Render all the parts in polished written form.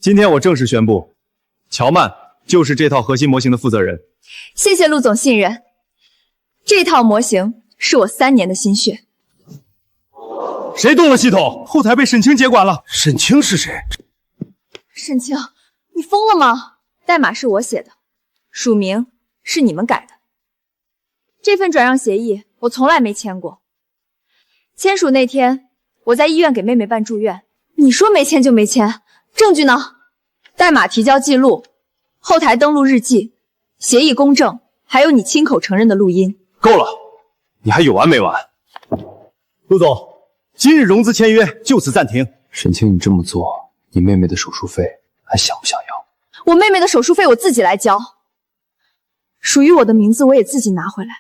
今天我正式宣布，乔曼就是这套核心模型的负责人。谢谢陆总信任，这套模型是我3年的心血。谁动了系统？后台被沈清接管了。沈清是谁？沈清，你疯了吗？代码是我写的，署名是你们改的。这份转让协议我从来没签过。签署那天，我在医院给妹妹办住院，你说没签就没签，证据呢？代码提交记录，后台登录日记，协议公证，还有你亲口承认的录音。够了，你还有完没完？陆总，今日融资签约就此暂停。沈清，你这么做，你妹妹的手术费还想不想要？我妹妹的手术费我自己来交，属于我的名字我也自己拿回来。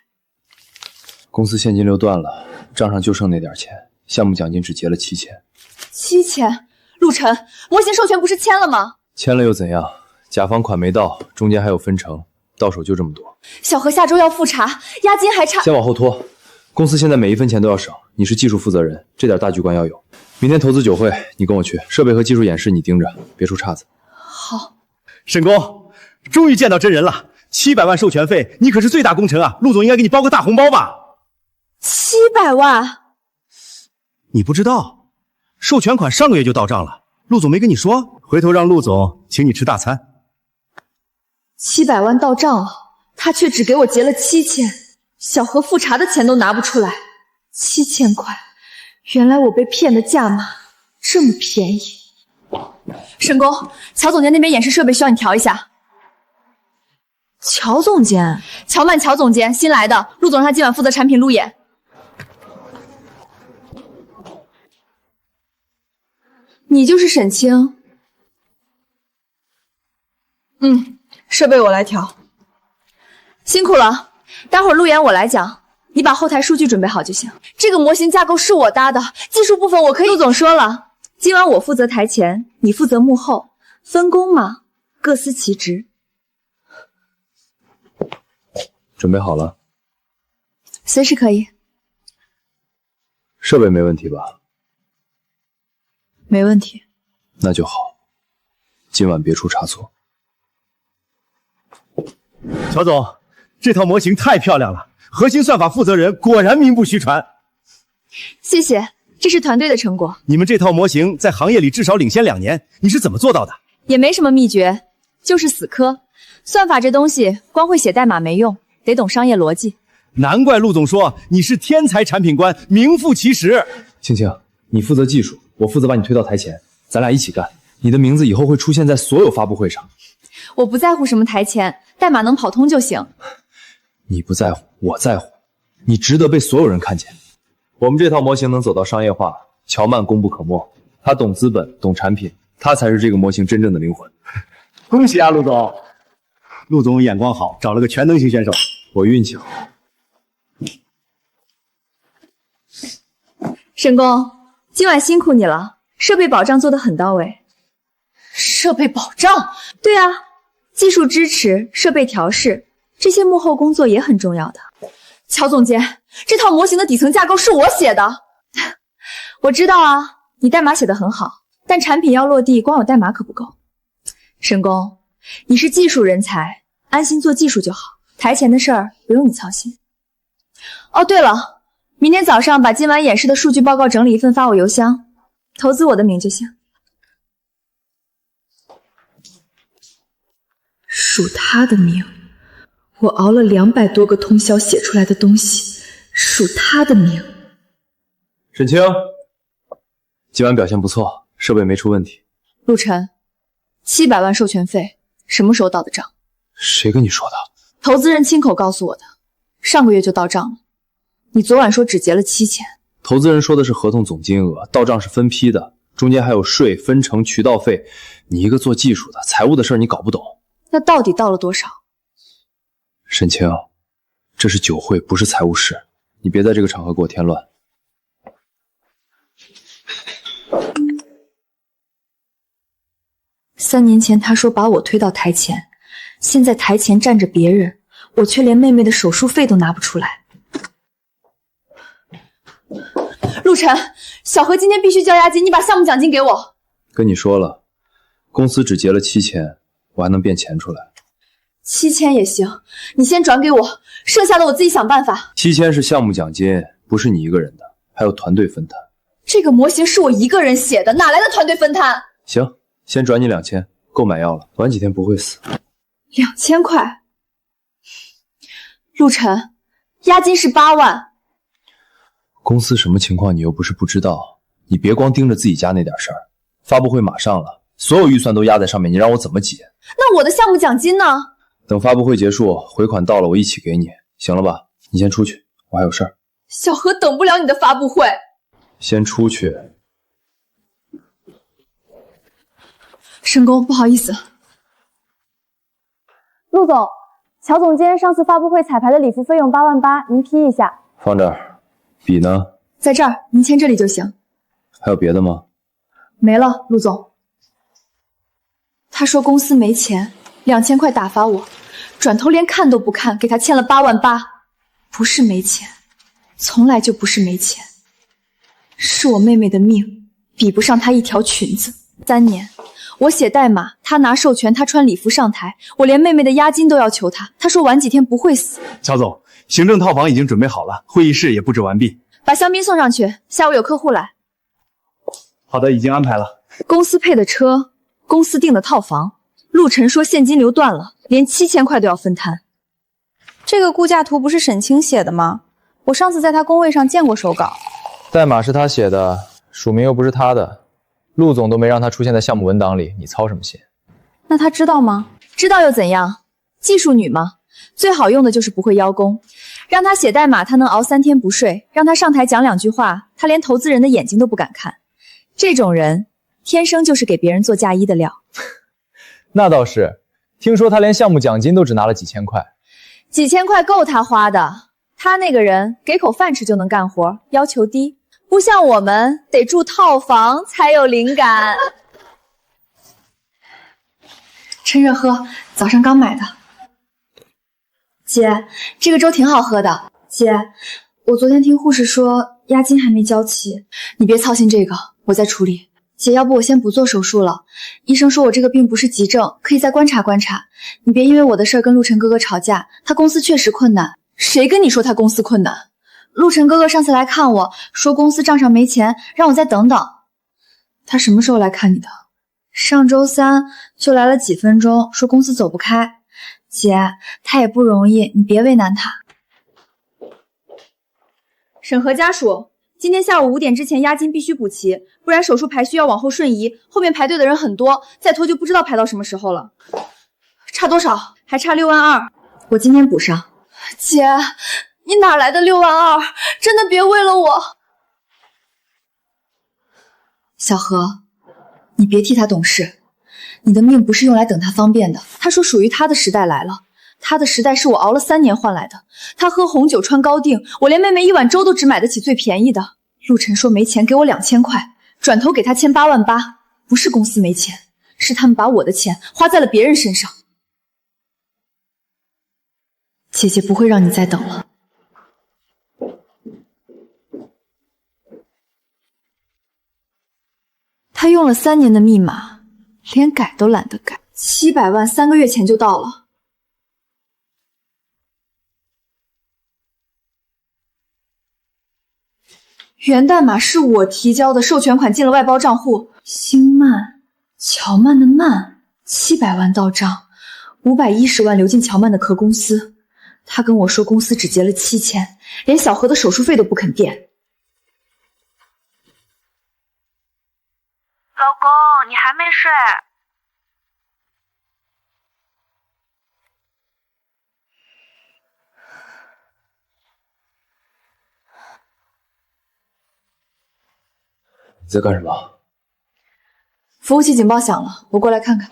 公司现金流断了，账上就剩那点钱，项目奖金只结了7000。7000？陆晨，模型授权不是签了吗？签了又怎样？甲方款没到，中间还有分成，到手就这么多。小何下周要复查，押金还差。先往后拖，公司现在每一分钱都要省，你是技术负责人，这点大局观要有。明天投资酒会，你跟我去，设备和技术演示你盯着，别出岔子。好。沈工，终于见到真人了，700万授权费，你可是最大功臣啊！陆总应该给你包个大红包吧？700万？你不知道，授权款上个月就到账了，陆总没跟你说？回头让陆总请你吃大餐。700万到账了，他却只给我结了7000，小何复查的钱都拿不出来，7000块，原来我被骗的价码这么便宜。沈工，乔总监那边演示设备需要你调一下。乔总监？乔曼乔总监，新来的，陆总让他今晚负责产品路演。你就是沈清？设备我来调。辛苦了，待会儿路演我来讲，你把后台数据准备好就行。这个模型架构是我搭的，技术部分我可以。陆总说了，今晚我负责台前，你负责幕后，分工嘛，各司其职。准备好了？随时可以。设备没问题吧？没问题。那就好，今晚别出差错。乔总，这套模型太漂亮了，核心算法负责人果然名不虚传。谢谢，这是团队的成果。你们这套模型在行业里至少领先2年，你是怎么做到的？也没什么秘诀，就是死磕。算法这东西，光会写代码没用，得懂商业逻辑。难怪陆总说你是天才产品官，名副其实。青青，你负责技术，我负责把你推到台前，咱俩一起干。你的名字以后会出现在所有发布会上。我不在乎什么台前，代码能跑通就行。你不在乎，我在乎。你值得被所有人看见。我们这套模型能走到商业化，乔曼功不可没。他懂资本，懂产品，他才是这个模型真正的灵魂。恭喜啊，陆总！陆总眼光好，找了个全能型选手。我运气好。沈工，今晚辛苦你了，设备保障做得很到位。设备保障？对啊，技术支持、设备调试，这些幕后工作也很重要的。乔总监，这套模型的底层架构是我写的。我知道啊，你代码写得很好，但产品要落地，光有代码可不够。沈工，你是技术人才，安心做技术就好，台前的事儿不用你操心。哦，对了，明天早上把今晚演示的数据报告整理一份发我邮箱，投资我的名就行。署他的名，我熬了200多个通宵写出来的东西，署他的名。沈清，今晚表现不错，设备没出问题。陆晨，700万授权费什么时候到的账？谁跟你说的？投资人亲口告诉我的，上个月就到账了。你昨晚说只结了7000。投资人说的是合同总金额，到账是分批的，中间还有税、分成、渠道费。你一个做技术的，财务的事儿你搞不懂。那到底到了多少？沈清，这是酒会，不是财务室，你别在这个场合给我添乱。3年前他说把我推到台前，现在台前站着别人，我却连妹妹的手术费都拿不出来。陆晨，小何今天必须交押金，你把项目奖金给我。跟你说了，公司只结了7000，我还能变钱出来。7000也行，你先转给我，剩下的我自己想办法。7000是项目奖金，不是你一个人的，还有团队分摊。这个模型是我一个人写的，哪来的团队分摊？行，先转你2000，够买药了，晚几天不会死。2000块，陆晨，押金是8万。公司什么情况你又不是不知道，你别光盯着自己家那点事儿。发布会马上了，所有预算都压在上面，你让我怎么解？那我的项目奖金呢？等发布会结束，回款到了我一起给你，行了吧？你先出去，我还有事儿。小何等不了你的发布会。先出去。申工，不好意思。陆总，乔总监上次发布会彩排的礼服费用88000，您批一下。放这儿。笔呢？在这儿，您签这里就行。还有别的吗？没了，陆总。他说公司没钱，2000块打发我，转头连看都不看，给他签了88000。不是没钱，从来就不是没钱，是我妹妹的命比不上她一条裙子。3年，我写代码，他拿授权，他穿礼服上台，我连妹妹的押金都要求他，他说晚几天不会死。乔总，行政套房已经准备好了，会议室也布置完毕。把香槟送上去，下午有客户来。好的，已经安排了。公司配的车，公司订的套房。陆晨说现金流断了，连7000块都要分摊。这个估价图不是沈清写的吗？我上次在他工位上见过手稿。代码是他写的，署名又不是他的，陆总都没让他出现在项目文档里，你操什么心？那他知道吗？知道又怎样？技术女嘛，最好用的就是不会邀功。让他写代码，他能熬3天不睡；让他上台讲2句话，他连投资人的眼睛都不敢看。这种人天生就是给别人做嫁衣的料。那倒是，听说他连项目奖金都只拿了几千块。几千块够他花的，他那个人给口饭吃就能干活，要求低，不像我们得住套房才有灵感。趁热喝，早上刚买的。姐，这个粥挺好喝的。姐，我昨天听护士说押金还没交齐，你别操心这个，我在处理。姐，要不我先不做手术了，医生说我这个病不是急症，可以再观察观察。你别因为我的事儿跟陆晨哥哥吵架，他公司确实困难。谁跟你说他公司困难？陆晨哥哥上次来看我说公司账上没钱，让我再等等。他什么时候来看你的？上周3就来了几分钟，说公司走不开。姐，他也不容易，你别为难他。审核家属，今天下午5点之前押金必须补齐，不然手术排序要往后顺移，后面排队的人很多，再拖就不知道排到什么时候了。差多少？还差6万2，我今天补上。姐，你哪来的6万2？真的别为了我。小何，你别替他懂事，你的命不是用来等他方便的。他说属于他的时代来了，他的时代是我熬了3年换来的。他喝红酒穿高定，我连妹妹1碗粥都只买得起最便宜的。陆晨说没钱给我2000块，转头给他签88000，不是公司没钱，是他们把我的钱花在了别人身上。姐姐不会让你再等了。他用了3年的密码，连改都懒得改。700万3个月前就到了。源代码是我提交的，授权款进了外包账户。星曼，乔曼的曼，700万到账，510万流进乔曼的壳公司。他跟我说公司只结了7000，连小何的手术费都不肯垫。老公，你还没睡？你在干什么？服务器警报响了，我过来看看。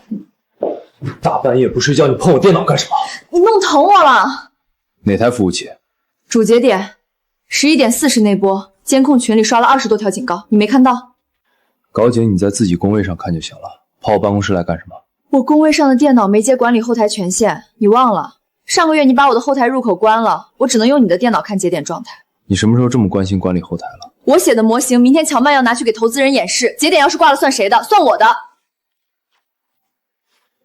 大半夜不睡觉，你碰我电脑干什么？你弄疼我了。哪台服务器？主节点，11点40那波，监控群里刷了20多条警告，你没看到？高姐，你在自己工位上看就行了，跑我办公室来干什么？我工位上的电脑没接管理后台权限，你忘了？上个月你把我的后台入口关了，我只能用你的电脑看节点状态。你什么时候这么关心管理后台了？我写的模型，明天乔曼要拿去给投资人演示，节点要是挂了算谁的？算我的。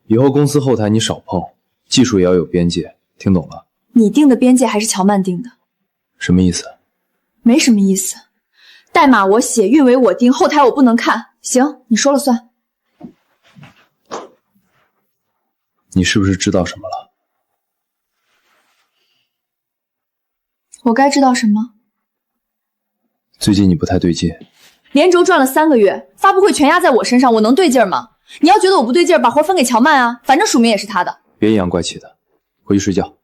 以后公司后台你少碰，技术也要有边界，听懂了？你定的边界还是乔曼定的？什么意思？没什么意思。代码我写，运维我定，后台我不能看。行，你说了算。你是不是知道什么了？我该知道什么？最近你不太对劲。连轴转了3个月，发布会全压在我身上，我能对劲儿吗？你要觉得我不对劲儿，把活分给乔曼啊，反正署名也是他的。别阴阳怪气的，回去睡觉。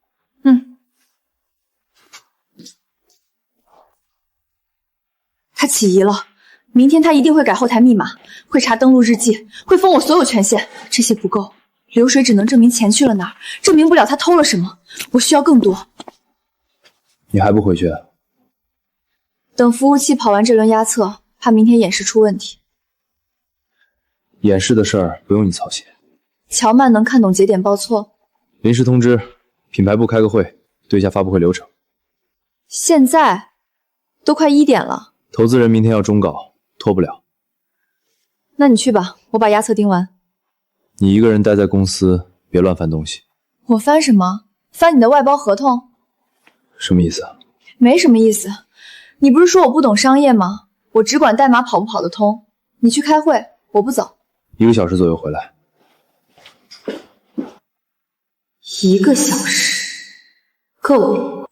他起疑了，明天他一定会改后台密码，会查登录日记，会封我所有权限。这些不够，流水只能证明钱去了哪儿，证明不了他偷了什么。我需要更多。你还不回去？等服务器跑完这轮压测，怕明天演示出问题。演示的事儿不用你操心。乔曼能看懂节点报错？临时通知，品牌部开个会，对一下发布会流程。现在都快1点了。投资人明天要终稿，拖不了。那你去吧，我把压测盯完。你一个人待在公司，别乱翻东西。我翻什么？翻你的外包合同？什么意思啊？没什么意思。你不是说我不懂商业吗？我只管代码跑不跑得通。你去开会，我不走。1个小时左右回来。1个小时，够。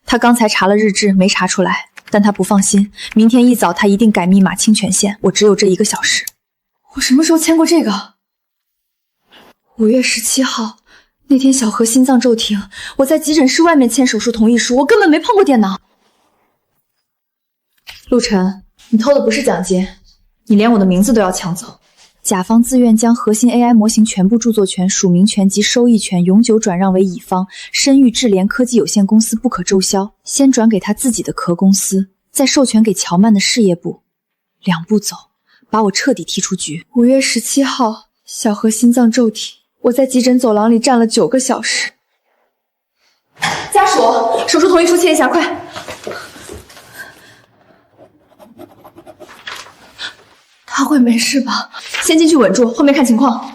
他刚才查了日志，没查出来，但他不放心，明天一早他一定改密码清权限。我只有这1个小时。我什么时候签过这个？5月17号，那天小何心脏骤停，我在急诊室外面签手术同意书，我根本没碰过电脑。陆晨，你偷的不是奖金，你连我的名字都要抢走。甲方自愿将核心 AI 模型全部著作权、署名权及收益权永久转让为乙方深域智联科技有限公司不可注销，先转给他自己的壳公司，再授权给乔曼的事业部，2步走，把我彻底踢出局。5月17号，小何心脏骤停，我在急诊走廊里站了9个小时。家属，手术同意书签一下，快！他会没事吧？先进去稳住，后面看情况。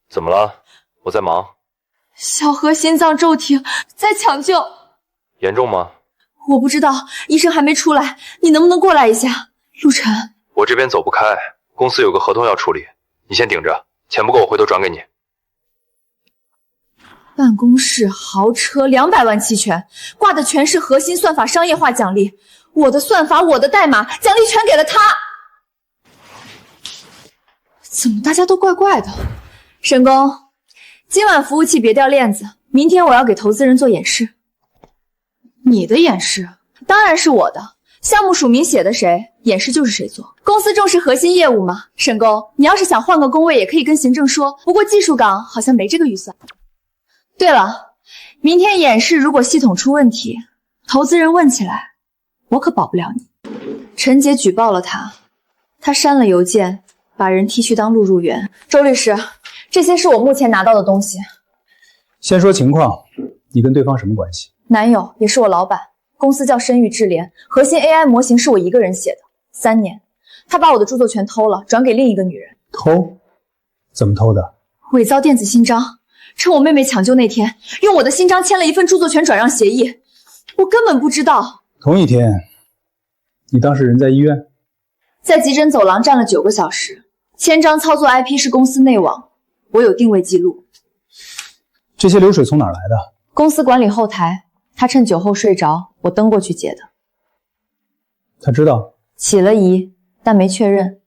怎么了？我在忙。小何心脏骤停，在抢救。严重吗？我不知道，医生还没出来，你能不能过来一下？陆晨，我这边走不开，公司有个合同要处理，你先顶着，钱不够我回头转给你。办公室、豪车，200万期权，挂的全是核心算法商业化奖励。我的算法，我的代码，奖励全给了他。怎么大家都怪怪的？沈工，今晚服务器别掉链子，明天我要给投资人做演示。你的演示？当然是我的。项目署名写的谁，演示就是谁做。公司重视核心业务嘛。沈工，你要是想换个工位，也可以跟行政说，不过技术岗好像没这个预算。对了，明天演示如果系统出问题，投资人问起来，我可保不了你。陈杰举报了他，他删了邮件，把人踢去当录入员。周律师，这些是我目前拿到的东西。先说情况，你跟对方什么关系？男友，也是我老板，公司叫深域智联，核心 AI 模型是我一个人写的，3年。他把我的著作权偷了，转给另一个女人。偷？怎么偷的？伪造电子信章。趁我妹妹抢救那天，用我的新章签了一份著作权转让协议，我根本不知道。同一天，你当事人在医院？在急诊走廊站了9个小时，签章操作 IP 是公司内网，我有定位记录。这些流水从哪儿来的？公司管理后台，他趁酒后睡着，我登过去接的。他知道？起了疑，但没确认。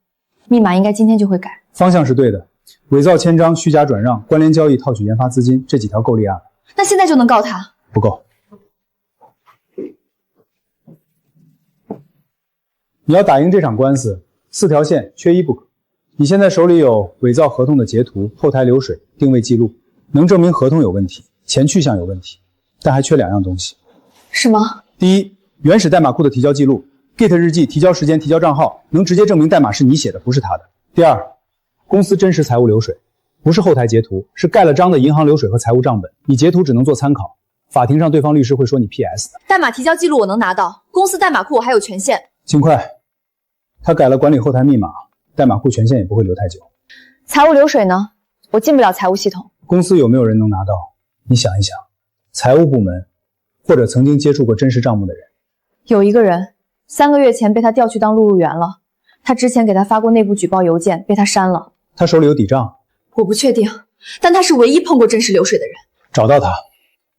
密码应该今天就会改。方向是对的。伪造签章、虚假转让、关联交易、套取研发资金，这几条够立案。那现在就能告他？不够。你要打赢这场官司，4条线缺一不可。你现在手里有伪造合同的截图、后台流水、定位记录，能证明合同有问题，钱去向有问题，但还缺2样东西。什么？第一，原始代码库的提交记录 ，Git 日记、提交时间、提交账号，能直接证明代码是你写的，不是他的。第二，公司真实财务流水，不是后台截图，是盖了章的银行流水和财务账本，你截图只能做参考，法庭上对方律师会说你 PS 的。代码提交记录我能拿到，公司代码库我还有权限。尽快，他改了管理后台密码，代码库权限也不会留太久。财务流水呢？我进不了财务系统。公司有没有人能拿到？你想一想，财务部门或者曾经接触过真实账目的人。有一个人，3个月前被他调去当录入员了。他之前给他发过内部举报邮件，被他删了。他手里有底账？我不确定，但他是唯一碰过真实流水的人。找到他，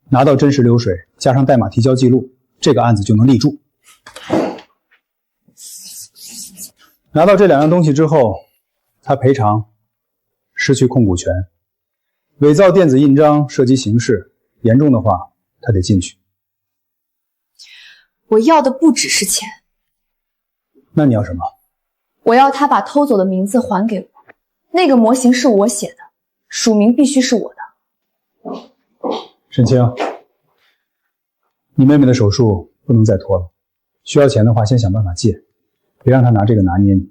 拿到真实流水，加上代码提交记录，这个案子就能立住。拿到这2样东西之后，他赔偿失去控股权，伪造电子印章涉及刑事，严重的话他得进去。我要的不只是钱，那你要什么？我要他把偷走的名字还给我。那个模型是我写的，署名必须是我的。沈清，你妹妹的手术不能再拖了，需要钱的话先想办法借，别让他拿这个拿捏你。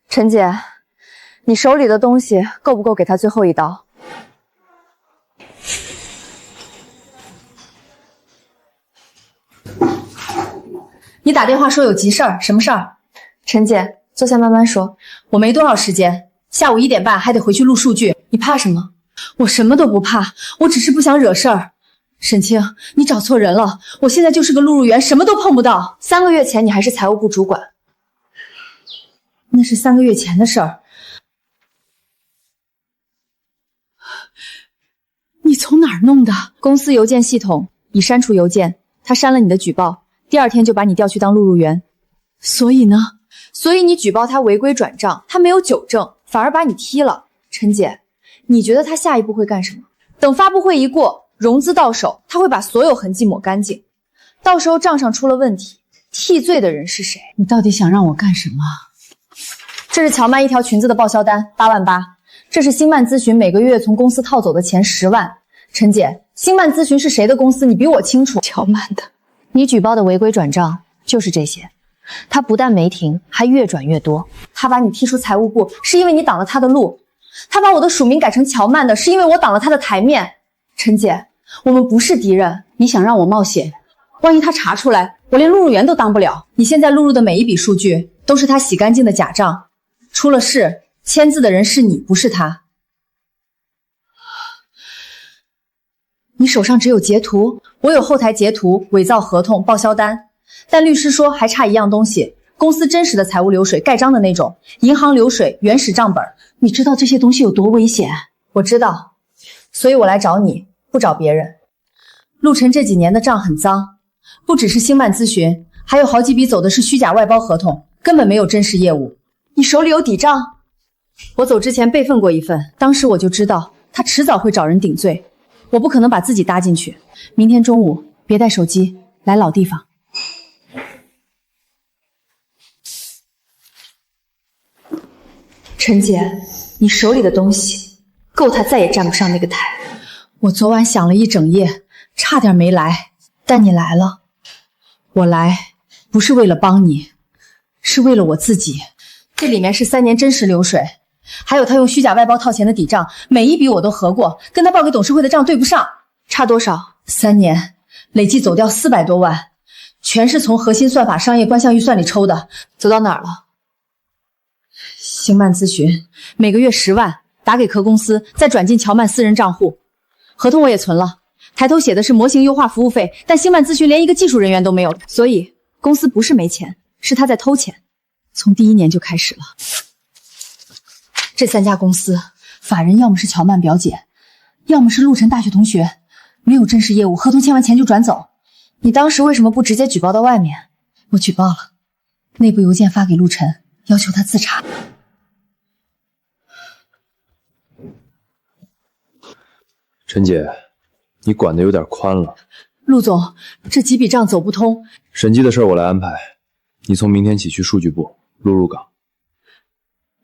陈姐，你手里的东西够不够给他最后一刀？你打电话说有急事儿，什么事儿？陈姐，坐下慢慢说。我没多少时间，下午1点半还得回去录数据。你怕什么？我什么都不怕，我只是不想惹事儿。沈清，你找错人了，我现在就是个录入员，什么都碰不到。3个月前你还是财务部主管，那是3个月前的事儿。你从哪儿弄的？公司邮件系统已删除邮件，他删了你的举报，第2天就把你调去当录入员。所以呢？所以你举报他违规转账，他没有纠正，反而把你踢了。陈姐，你觉得他下一步会干什么？等发布会一过，融资到手，他会把所有痕迹抹干净。到时候账上出了问题，替罪的人是谁？你到底想让我干什么？这是乔曼一条裙子的报销单，8万8。这是星曼咨询每个月从公司套走的钱10万。陈姐，星曼咨询是谁的公司？你比我清楚。乔曼的。你举报的违规转账就是这些，他不但没停，还越转越多。他把你踢出财务部，是因为你挡了他的路。他把我的署名改成乔曼的，是因为我挡了他的台面。陈姐，我们不是敌人。你想让我冒险？万一他查出来，我连录入员都当不了。你现在录入的每一笔数据都是他洗干净的假账，出了事，签字的人是你，不是他。你手上只有截图，我有后台截图、伪造合同、报销单，但律师说还差一样东西，公司真实的财务流水，盖章的那种，银行流水、原始账本。你知道这些东西有多危险？我知道，所以我来找你，不找别人。陆晨这几年的账很脏，不只是星曼咨询，还有好几笔走的是虚假外包合同，根本没有真实业务。你手里有底账？我走之前备份过一份，当时我就知道他迟早会找人顶罪。我不可能把自己搭进去。明天中午别带手机，来老地方。陈姐，你手里的东西够他再也站不上那个台。我昨晚想了一整夜，差点没来，但你来了。我来不是为了帮你，是为了我自己。这里面是3年真实流水。还有他用虚假外包套钱的底账，每一笔我都核过，跟他报给董事会的账对不上。差多少？3年，累计走掉400多万，全是从核心算法商业关项预算里抽的。走到哪儿了？星曼咨询每个月10万，打给壳公司，再转进乔曼私人账户。合同我也存了，抬头写的是模型优化服务费，但星曼咨询连一个技术人员都没有，所以公司不是没钱，是他在偷钱，从第1年就开始了。这3家公司，法人要么是乔曼表姐，要么是陆晨大学同学，没有真实业务，合同签完钱就转走。你当时为什么不直接举报到外面？我举报了，内部邮件发给陆晨，要求他自查。陈姐，你管的有点宽了。陆总，这几笔账走不通。审计的事儿我来安排，你从明天起去数据部录入岗。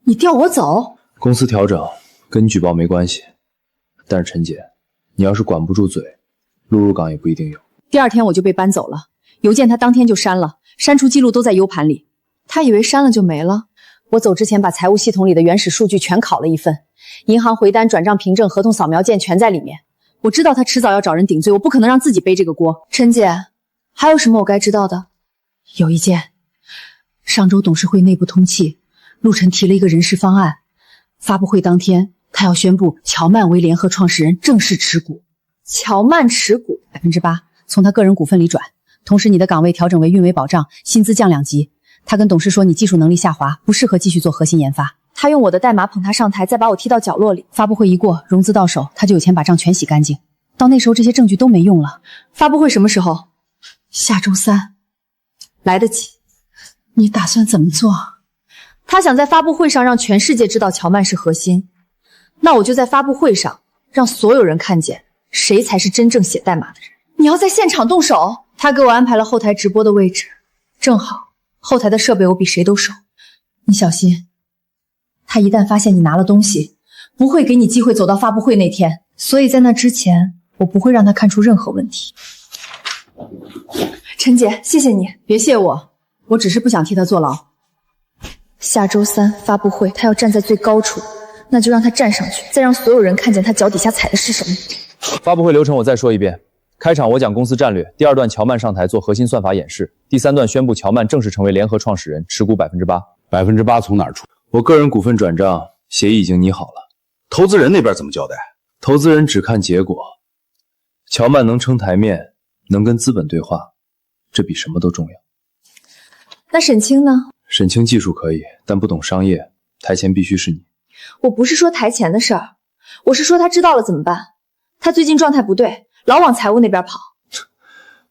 你调我走？公司调整跟你举报没关系，但是陈姐，你要是管不住嘴，录入岗也不一定有。第2天我就被搬走了，邮件他当天就删了，删除记录都在 U 盘里。他以为删了就没了。我走之前把财务系统里的原始数据全拷了一份，银行回单、转账凭证、合同扫描件全在里面。我知道他迟早要找人顶罪，我不可能让自己背这个锅。陈姐，还有什么我该知道的？有一件，上周董事会内部通气，陆晨提了一个人事方案，发布会当天他要宣布乔曼为联合创始人正式持股。乔曼持股8%，从他个人股份里转，同时你的岗位调整为运维保障，薪资降2级。他跟董事说你技术能力下滑，不适合继续做核心研发。他用我的代码捧他上台，再把我踢到角落里。发布会一过，融资到手，他就有钱把账全洗干净。到那时候这些证据都没用了。发布会什么时候？下周3，来得及。你打算怎么做？他想在发布会上让全世界知道乔曼是核心，那我就在发布会上让所有人看见谁才是真正写代码的人。你要在现场动手？他给我安排了后台直播的位置，正好后台的设备我比谁都熟。你小心，他一旦发现你拿了东西，不会给你机会走到发布会那天。所以在那之前，我不会让他看出任何问题。陈姐，谢谢你。别谢我，我只是不想替他坐牢。下周3发布会，他要站在最高处，那就让他站上去，再让所有人看见他脚底下踩的是什么。发布会流程我再说一遍：开场我讲公司战略，第2段乔曼上台做核心算法演示，第3段宣布乔曼正式成为联合创始人，持股8%。8%从哪儿出？我个人股份转账协议已经拟好了。投资人那边怎么交代？投资人只看结果。乔曼能撑台面，能跟资本对话，这比什么都重要。那沈清呢？沈清技术可以，但不懂商业，台前必须是你。我不是说台前的事儿，我是说他知道了怎么办？他最近状态不对，老往财务那边跑。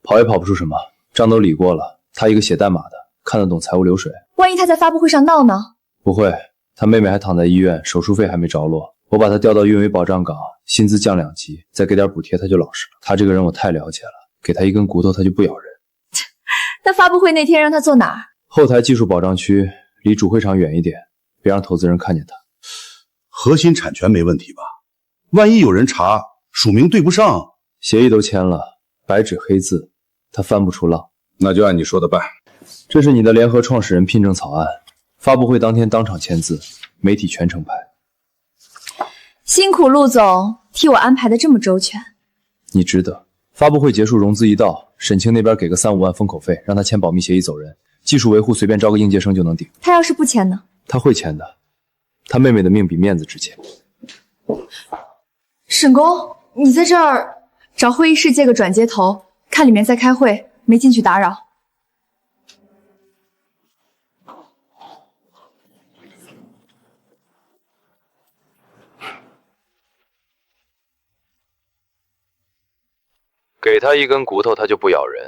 跑也跑不出什么，账都理过了，他一个写代码的，看得懂财务流水。万一他在发布会上闹呢？不会，他妹妹还躺在医院，手术费还没着落。我把他调到运维保障岗，薪资降2级，再给点补贴，他就老实了。他这个人我太了解了，给他一根骨头他就不咬人。那发布会那天让他坐哪儿？后台技术保障区，离主会场远一点，别让投资人看见他。核心产权没问题吧？万一有人查署名对不上，协议都签了，白纸黑字，他翻不出浪。那就按你说的办。这是你的联合创始人聘证草案，发布会当天当场签字，媒体全程拍。辛苦陆总替我安排的这么周全。你值得。发布会结束，融资一到，沈清那边给个3-5万封口费，让他签保密协议走人。技术维护随便招个应届生就能顶。他要是不签呢？他会签的，他妹妹的命比面子值钱。沈工，你在这儿找会议室借个转接头，看里面在开会，没进去打扰。给他一根骨头，他就不咬人。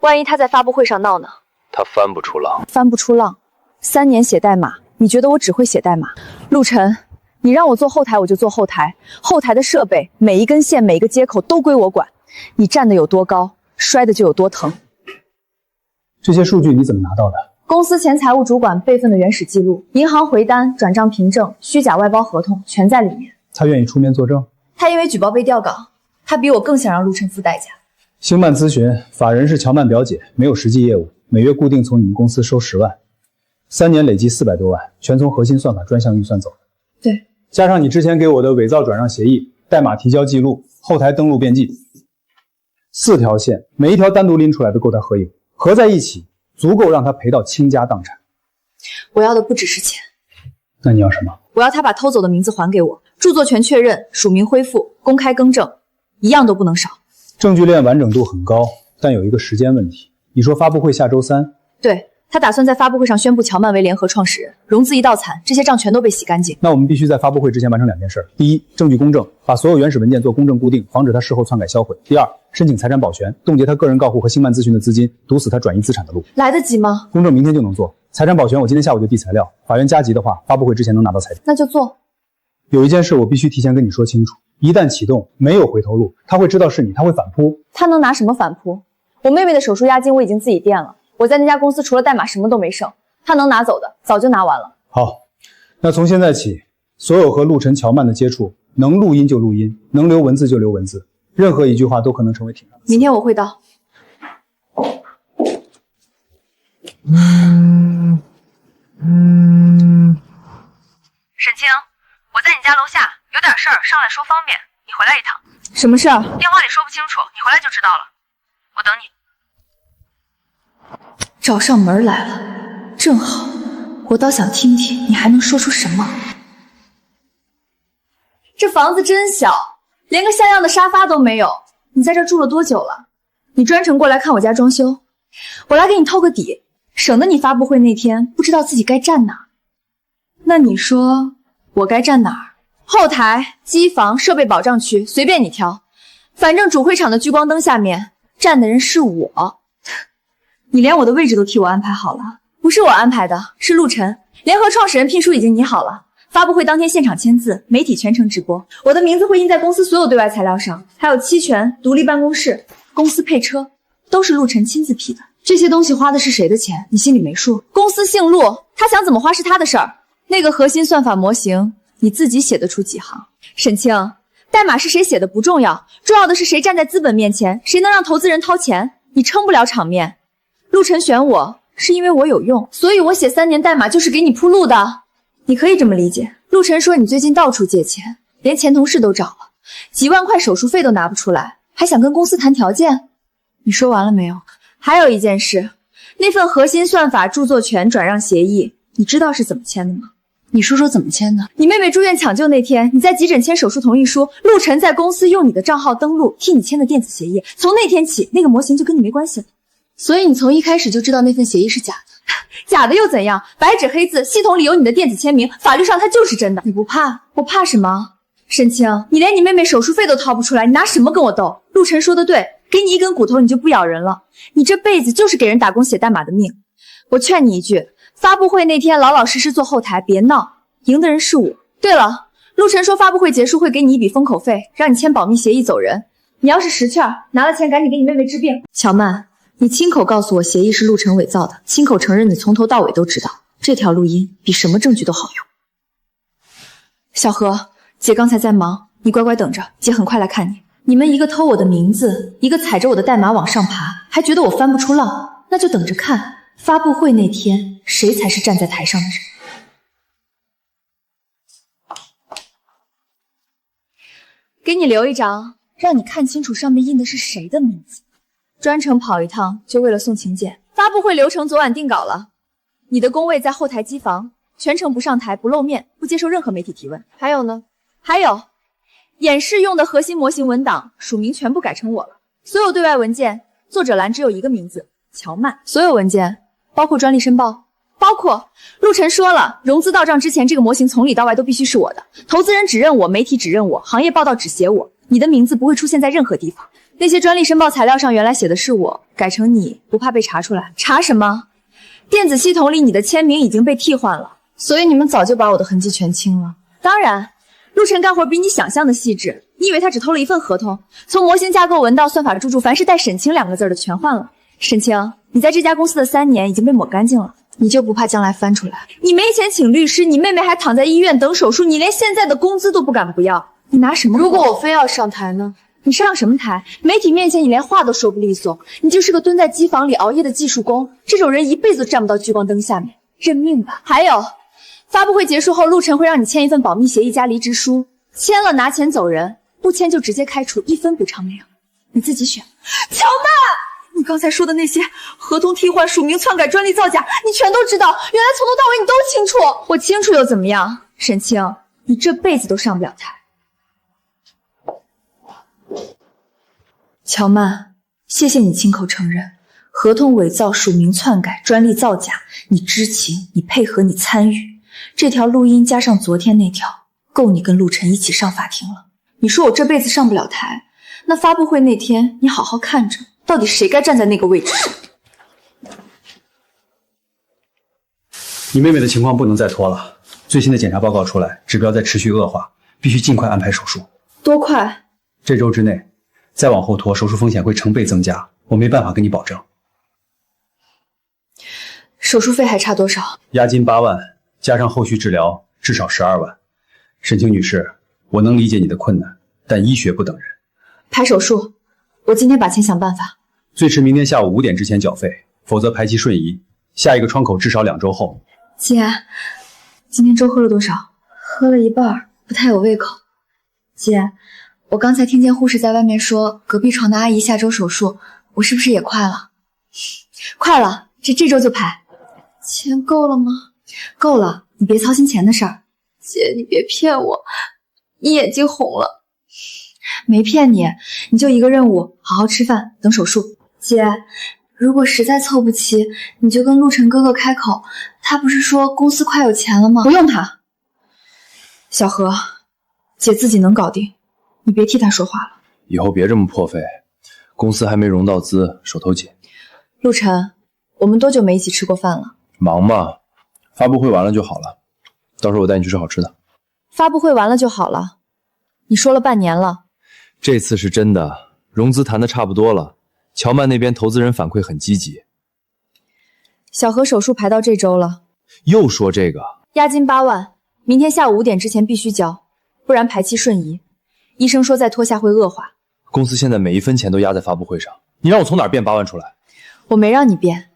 万一他在发布会上闹呢？他翻不出浪。翻不出浪？3年写代码，你觉得我只会写代码？陆晨，你让我做后台我就做后台，后台的设备每一根线每一个接口都归我管。你站得有多高，摔的就有多疼。这些数据你怎么拿到的？公司前财务主管备份的原始记录，银行回单、转账凭证、虚假外包合同全在里面。他愿意出面作证？他因为举报被调岗，他比我更想让陆晨付代价。星曼咨询法人是乔曼表姐，没有实际业务，每月固定从你们公司收10万，3年累计400多万，全从核心算法专项预算走的。对，加上你之前给我的伪造转让协议、代码提交记录、后台登录变记，4条线，每一条单独拎出来都够他合影，合在一起足够让他赔到倾家荡产。我要的不只是钱。那你要什么？我要他把偷走的名字还给我，著作权确认、署名恢复、公开更正，一样都不能少。证据链完整度很高，但有一个时间问题。你说发布会下周3？对，他打算在发布会上宣布乔曼为联合创始人，融资一道惨，这些账全都被洗干净。那我们必须在发布会之前完成2件事：第一，证据公证，把所有原始文件做公证固定，防止他事后篡改销毁；第二，申请财产保全，冻结他个人告户和星曼咨询的资金，堵死他转移资产的路。来得及吗？公证明天就能做，财产保全我今天下午就递材料，法院加急的话，发布会之前能拿到财产。那就做。有一件事我必须提前跟你说清楚，一旦启动没有回头路，他会知道是你，他会反扑。他能拿什么反扑？我妹妹的手术押金我已经自己垫了，我在那家公司除了代码什么都没剩，他能拿走的早就拿完了。好，那从现在起，所有和陆晨、乔曼的接触，能录音就录音，能留文字就留文字，任何一句话都可能成为挺上的。明天我会到。沈清，我在你家楼下，有点事儿，上来说方便，你回来一趟。什么事儿？电话里说不清楚，你回来就知道了。我等你。找上门来了，正好，我倒想听听你还能说出什么。这房子真小，连个像样的沙发都没有。你在这住了多久了？你专程过来看我家装修，我来给你透个底，省得你发布会那天不知道自己该站哪儿。那你说我该站哪儿？后台、机房、设备保障区，随便你挑。反正主会场的聚光灯下面站的人是我。你连我的位置都替我安排好了，不是我安排的，是陆晨。联合创始人聘书已经拟好了。发布会当天现场签字，媒体全程直播，我的名字会印在公司所有对外材料上，还有期权、独立办公室、公司配车，都是陆晨亲自批的。这些东西花的是谁的钱，你心里没数？公司姓陆，他想怎么花是他的事儿。那个核心算法模型，你自己写得出几行？沈清，代码是谁写的不重要，重要的是谁站在资本面前，谁能让投资人掏钱。你撑不了场面。陆晨选我是因为我有用，所以我写3年代码就是给你铺路的。你可以这么理解，陆晨说你最近到处借钱，连前同事都找了，几万块手术费都拿不出来，还想跟公司谈条件。你说完了没有？还有一件事，那份核心算法著作权转让协议，你知道是怎么签的吗？你说说怎么签的？你妹妹住院抢救那天，你在急诊签手术同意书，陆晨在公司用你的账号登录，替你签的电子协议。从那天起，那个模型就跟你没关系了。所以你从一开始就知道那份协议是假的？假的又怎样？白纸黑字，系统里有你的电子签名，法律上它就是真的。你不怕？我怕什么？沈清，你连你妹妹手术费都掏不出来，你拿什么跟我斗？陆晨说的对，给你一根骨头你就不咬人了。你这辈子就是给人打工写代码的命。我劝你一句，发布会那天老老实实做后台，别闹，赢的人是我。对了，陆晨说发布会结束会给你一笔封口费，让你签保密协议走人。你要是识趣儿，拿了钱赶紧给你妹妹治病。乔曼，你亲口告诉我协议是陆晨伪造的，亲口承认你从头到尾都知道，这条录音比什么证据都好用。小何，姐刚才在忙，你乖乖等着，姐很快来看你。你们一个偷我的名字，一个踩着我的代码往上爬，还觉得我翻不出浪，那就等着看发布会那天谁才是站在台上的人。给你留一张，让你看清楚上面印的是谁的名字。专程跑一趟，就为了送请柬。发布会流程昨晚定稿了，你的工位在后台机房，全程不上台，不露面，不接受任何媒体提问。还有呢？还有，演示用的核心模型文档署名全部改成我了。所有对外文件作者栏只有一个名字，乔曼。所有文件，包括专利申报，包括陆晨说了，融资到账之前，这个模型从里到外都必须是我的，投资人只认我，媒体只认我，行业报道只写我，你的名字不会出现在任何地方。那些专利申报材料上原来写的是我，改成你，不怕被查出来？查什么？电子系统里你的签名已经被替换了，所以你们早就把我的痕迹全清了。当然，陆晨干活比你想象的细致，你以为他只偷了一份合同？从模型架构文到算法注注，凡是带沈清2个字的全换了。沈清，你在这家公司的3年已经被抹干净了，你就不怕将来翻出来？你没钱请律师，你妹妹还躺在医院等手术，你连现在的工资都不敢不要，你拿什么？如果我非要上台呢？你上什么台？媒体面前你连话都说不利索，你就是个蹲在机房里熬夜的技术工，这种人一辈子都站不到聚光灯下面，认命吧。还有，发布会结束后，陆晨会让你签一份保密协议加离职书，签了拿钱走人，不签就直接开除，1分补偿没有，你自己选。乔曼，你刚才说的那些合同替换、署名篡改、专利造假，你全都知道，原来从头到尾你都清楚。我清楚又怎么样？沈清，你这辈子都上不了台。乔曼，谢谢你亲口承认，合同伪造、署名篡改、专利造假，你知情，你配合，你参与。这条录音加上昨天那条，够你跟陆晨一起上法庭了。你说我这辈子上不了台，那发布会那天你好好看着，到底谁该站在那个位置上？你妹妹的情况不能再拖了，最新的检查报告出来，指标在持续恶化，必须尽快安排手术。多快？这周之内。再往后拖，手术风险会成倍增加，我没办法跟你保证。手术费还差多少？押金8万，加上后续治疗至少12万。沈清女士，我能理解你的困难，但医学不等人。排手术，我今天把钱想办法。最迟明天下午5点之前缴费，否则排期瞬移。下一个窗口至少2周后。姐，今天粥喝了多少？喝了一半，不太有胃口。姐，我刚才听见护士在外面说隔壁床的阿姨下周手术，我是不是也快了？快了，这周就排。钱够了吗？够了，你别操心钱的事儿。姐，你别骗我，你眼睛红了。没骗你，你就一个任务，好好吃饭，等手术。姐，如果实在凑不齐，你就跟陆晨哥哥开口，他不是说公司快有钱了吗？不用他。小何，姐自己能搞定，你别替他说话了。以后别这么破费，公司还没融到资，手头紧。陆晨，我们多久没一起吃过饭了？忙嘛，发布会完了就好了，到时候我带你去吃好吃的。发布会完了就好了，你说了半年了。这次是真的，融资谈的差不多了，乔曼那边投资人反馈很积极。小何手术排到这周了。又说这个？押金8万，明天下午5点之前必须交，不然排期瞬移。医生说再拖下会恶化。公司现在每一分钱都压在发布会上，你让我从哪儿变8万出来？我没让你变，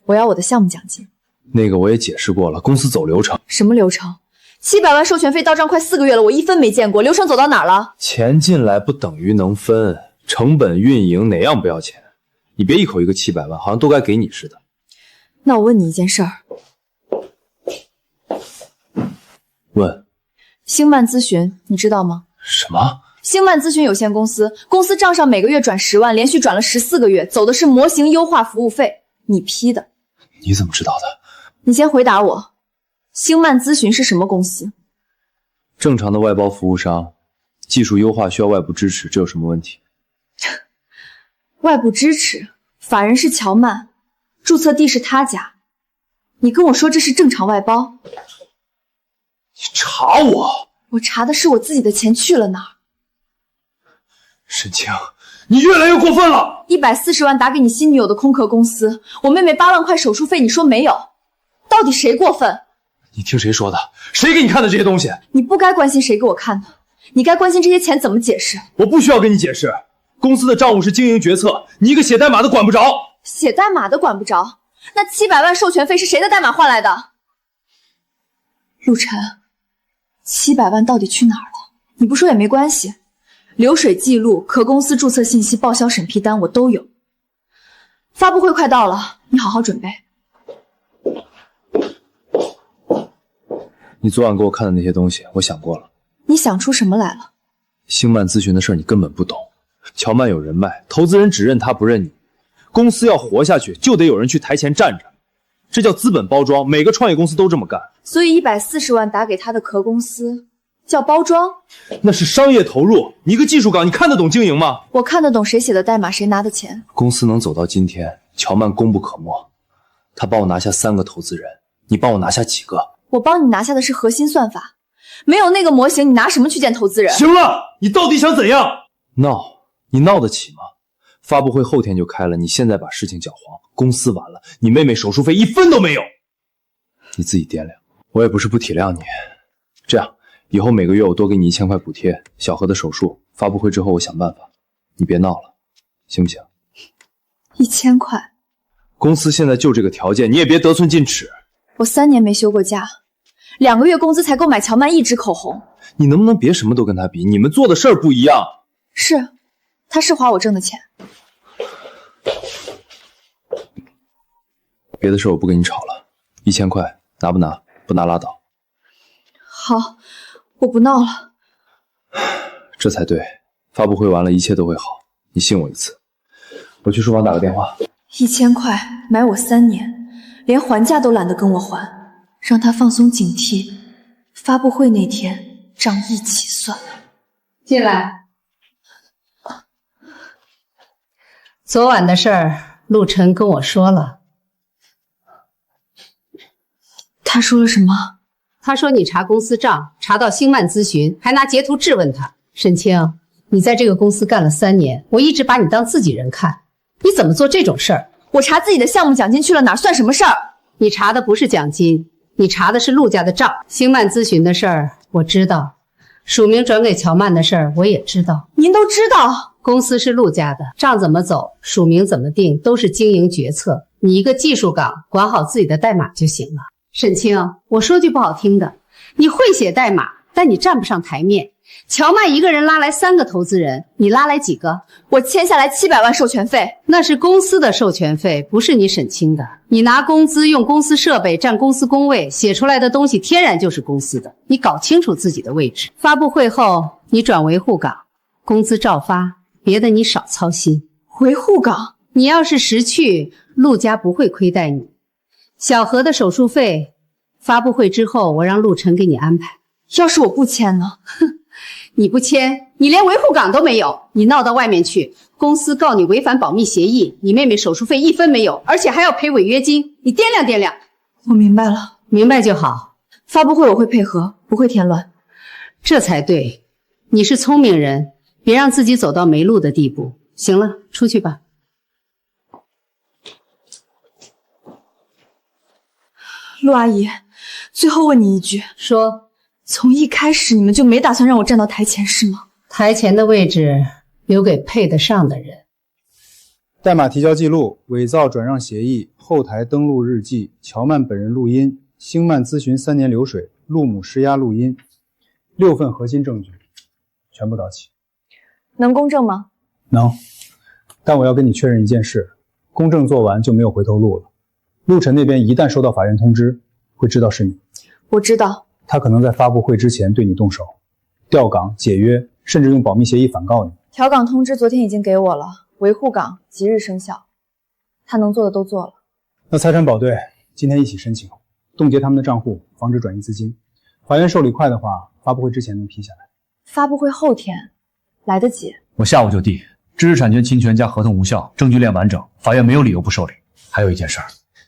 我要我的项目奖金。那个我也解释过了，公司走流程。什么流程？700万授权费到账快4个月了，我1分没见过，流程走到哪儿了？钱进来不等于能分，成本运营哪样不要钱？你别一口一个700万，好像都该给你似的。那我问你一件事儿。问。星曼咨询你知道吗？什么？星曼咨询有限公司，公司账上每个月转10万，连续转了14个月，走的是模型优化服务费，你批的。你怎么知道的？你先回答我，星曼咨询是什么公司？正常的外包服务商，技术优化需要外部支持，这有什么问题？外部支持，法人是乔曼，注册地是他家，你跟我说这是正常外包？你查我？我查的是我自己的钱去了哪儿。沈清，你越来越过分了！140万打给你新女友的空壳公司，我妹妹8万块手术费，你说没有？到底谁过分？你听谁说的？谁给你看的这些东西？你不该关心谁给我看的，你该关心这些钱怎么解释。我不需要跟你解释，公司的账务是经营决策，你一个写代码的管不着。写代码的管不着？那700万授权费是谁的代码换来的？陆晨，700万到底去哪儿了？你不说也没关系，流水记录、壳公司注册信息、报销审批单我都有。发布会快到了，你好好准备。你昨晚给我看的那些东西，我想过了。你想出什么来了？星曼咨询的事你根本不懂。乔曼有人脉，投资人只认他不认你。公司要活下去，就得有人去台前站着，这叫资本包装，每个创业公司都这么干。所以140万打给他的壳公司叫包装？那是商业投入，你一个技术岗，你看得懂经营吗？我看得懂谁写的代码，谁拿的钱。公司能走到今天，乔曼功不可没。他帮我拿下3个投资人，你帮我拿下几个？我帮你拿下的是核心算法，没有那个模型，你拿什么去见投资人？行了，你到底想怎样？闹？你闹得起吗？发布会后天就开了，你现在把事情搅黄，公司完了，你妹妹手术费1分都没有，你自己掂量。我也不是不体谅你，这样以后每个月我多给你1000块补贴，小何的手术，发布会之后我想办法，你别闹了，行不行？1000块？公司现在就这个条件，你也别得寸进尺。我3年没休过假，2个月工资才够买乔曼1支口红。你能不能别什么都跟他比？你们做的事儿不一样。是，他是花我挣的钱。别的事我不跟你吵了，1000块拿不拿？不拿拉倒。好，我不闹了。这才对，发布会完了，一切都会好，你信我一次。我去书房打个电话。1000块买我3年，连还价都懒得跟我还，让他放松警惕。发布会那天账一起算。进来。昨晚的事儿，陆晨跟我说了。他说了什么？他说你查公司账，查到星曼咨询，还拿截图质问他。沈清，你在这个公司干了3年，我一直把你当自己人看，你怎么做这种事儿？我查自己的项目奖金去了哪儿，算什么事儿？你查的不是奖金，你查的是陆家的账。星曼咨询的事儿我知道，署名转给乔曼的事儿我也知道。您都知道？公司是陆家的，账怎么走，署名怎么定，都是经营决策。你一个技术岗，管好自己的代码就行了。沈清，我说句不好听的，你会写代码，但你站不上台面。乔曼一个人拉来3个投资人，你拉来几个？我签下来700万授权费，那是公司的授权费，不是你沈清的。你拿工资，用公司设备，占公司工位，写出来的东西天然就是公司的。你搞清楚自己的位置。发布会后，你转维护岗，工资照发，别的你少操心。维护岗，你要是识趣，陆家不会亏待你。小何的手术费，发布会之后我让陆晨给你安排。要是我不签呢？哼，你不签，你连维护岗都没有，你闹到外面去，公司告你违反保密协议，你妹妹手术费1分没有，而且还要赔违约金，你掂量掂量。我明白了，明白就好。发布会我会配合，不会添乱。这才对，你是聪明人，别让自己走到没路的地步。行了，出去吧。陆阿姨，最后问你一句，说。从一开始你们就没打算让我站到台前是吗？台前的位置留给配得上的人。代码提交记录、伪造转让协议、后台登录日记、乔曼本人录音、星曼咨询3年流水、陆母施压录音，6份核心证据，全部到齐。能公证吗？能，但我要跟你确认一件事，公证做完就没有回头路了。陆晨那边一旦收到法院通知，会知道是你。我知道。他可能在发布会之前对你动手，调岗、解约，甚至用保密协议反告你。调岗通知昨天已经给我了，维护岗即日生效，他能做的都做了。那财产保队今天一起申请，冻结他们的账户，防止转移资金。法院受理快的话，发布会之前能批下来。发布会后天，来得及。我下午就递，知识产权侵权加合同无效，证据链完整，法院没有理由不受理。还有一件事，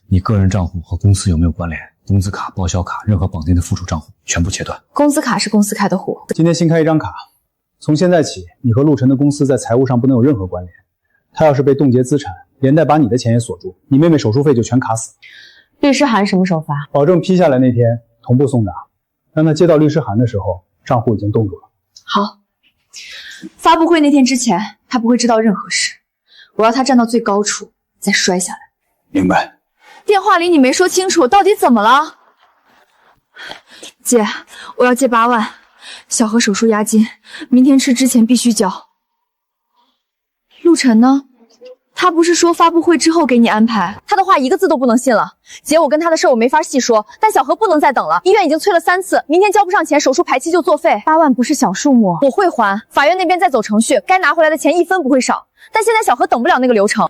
你个人账户和公司有没有关联？工资卡、报销卡，任何绑定的附属账户全部切断。工资卡是公司开的户，今天新开一张卡，从现在起，你和陆晨的公司在财务上不能有任何关联。他要是被冻结资产，连带把你的钱也锁住，你妹妹手术费就全卡死。律师函什么时候发？保证批下来那天同步送达，让他接到律师函的时候，账户已经冻住了。好，发布会那天之前，他不会知道任何事。我要他站到最高处，再摔下来。明白。电话里你没说清楚，到底怎么了？姐，我要借8万，小何手术押金，明天吃之前必须交。陆晨呢？他不是说发布会之后给你安排？他的话一个字都不能信了。姐，我跟他的事我没法细说，但小何不能再等了，医院已经催了3次，明天交不上钱，手术排期就作废。8万不是小数目，我会还。法院那边在走程序，该拿回来的钱1分不会少。但现在小何等不了那个流程。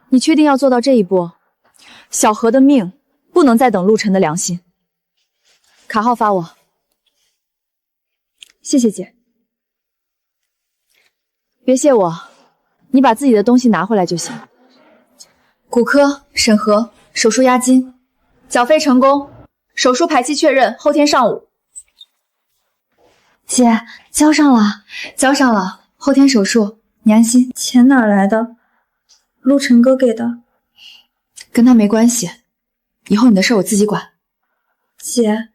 你确定要做到这一步？小何的命不能再等陆晨的良心。卡号发我。谢谢姐。别谢我，你把自己的东西拿回来就行。骨科审核，手术押金，缴费成功，手术排期确认，后天上午。姐，交上了，交上了，后天手术，你安心。钱哪来的？陆晨哥给的。跟他没关系，以后你的事我自己管。姐，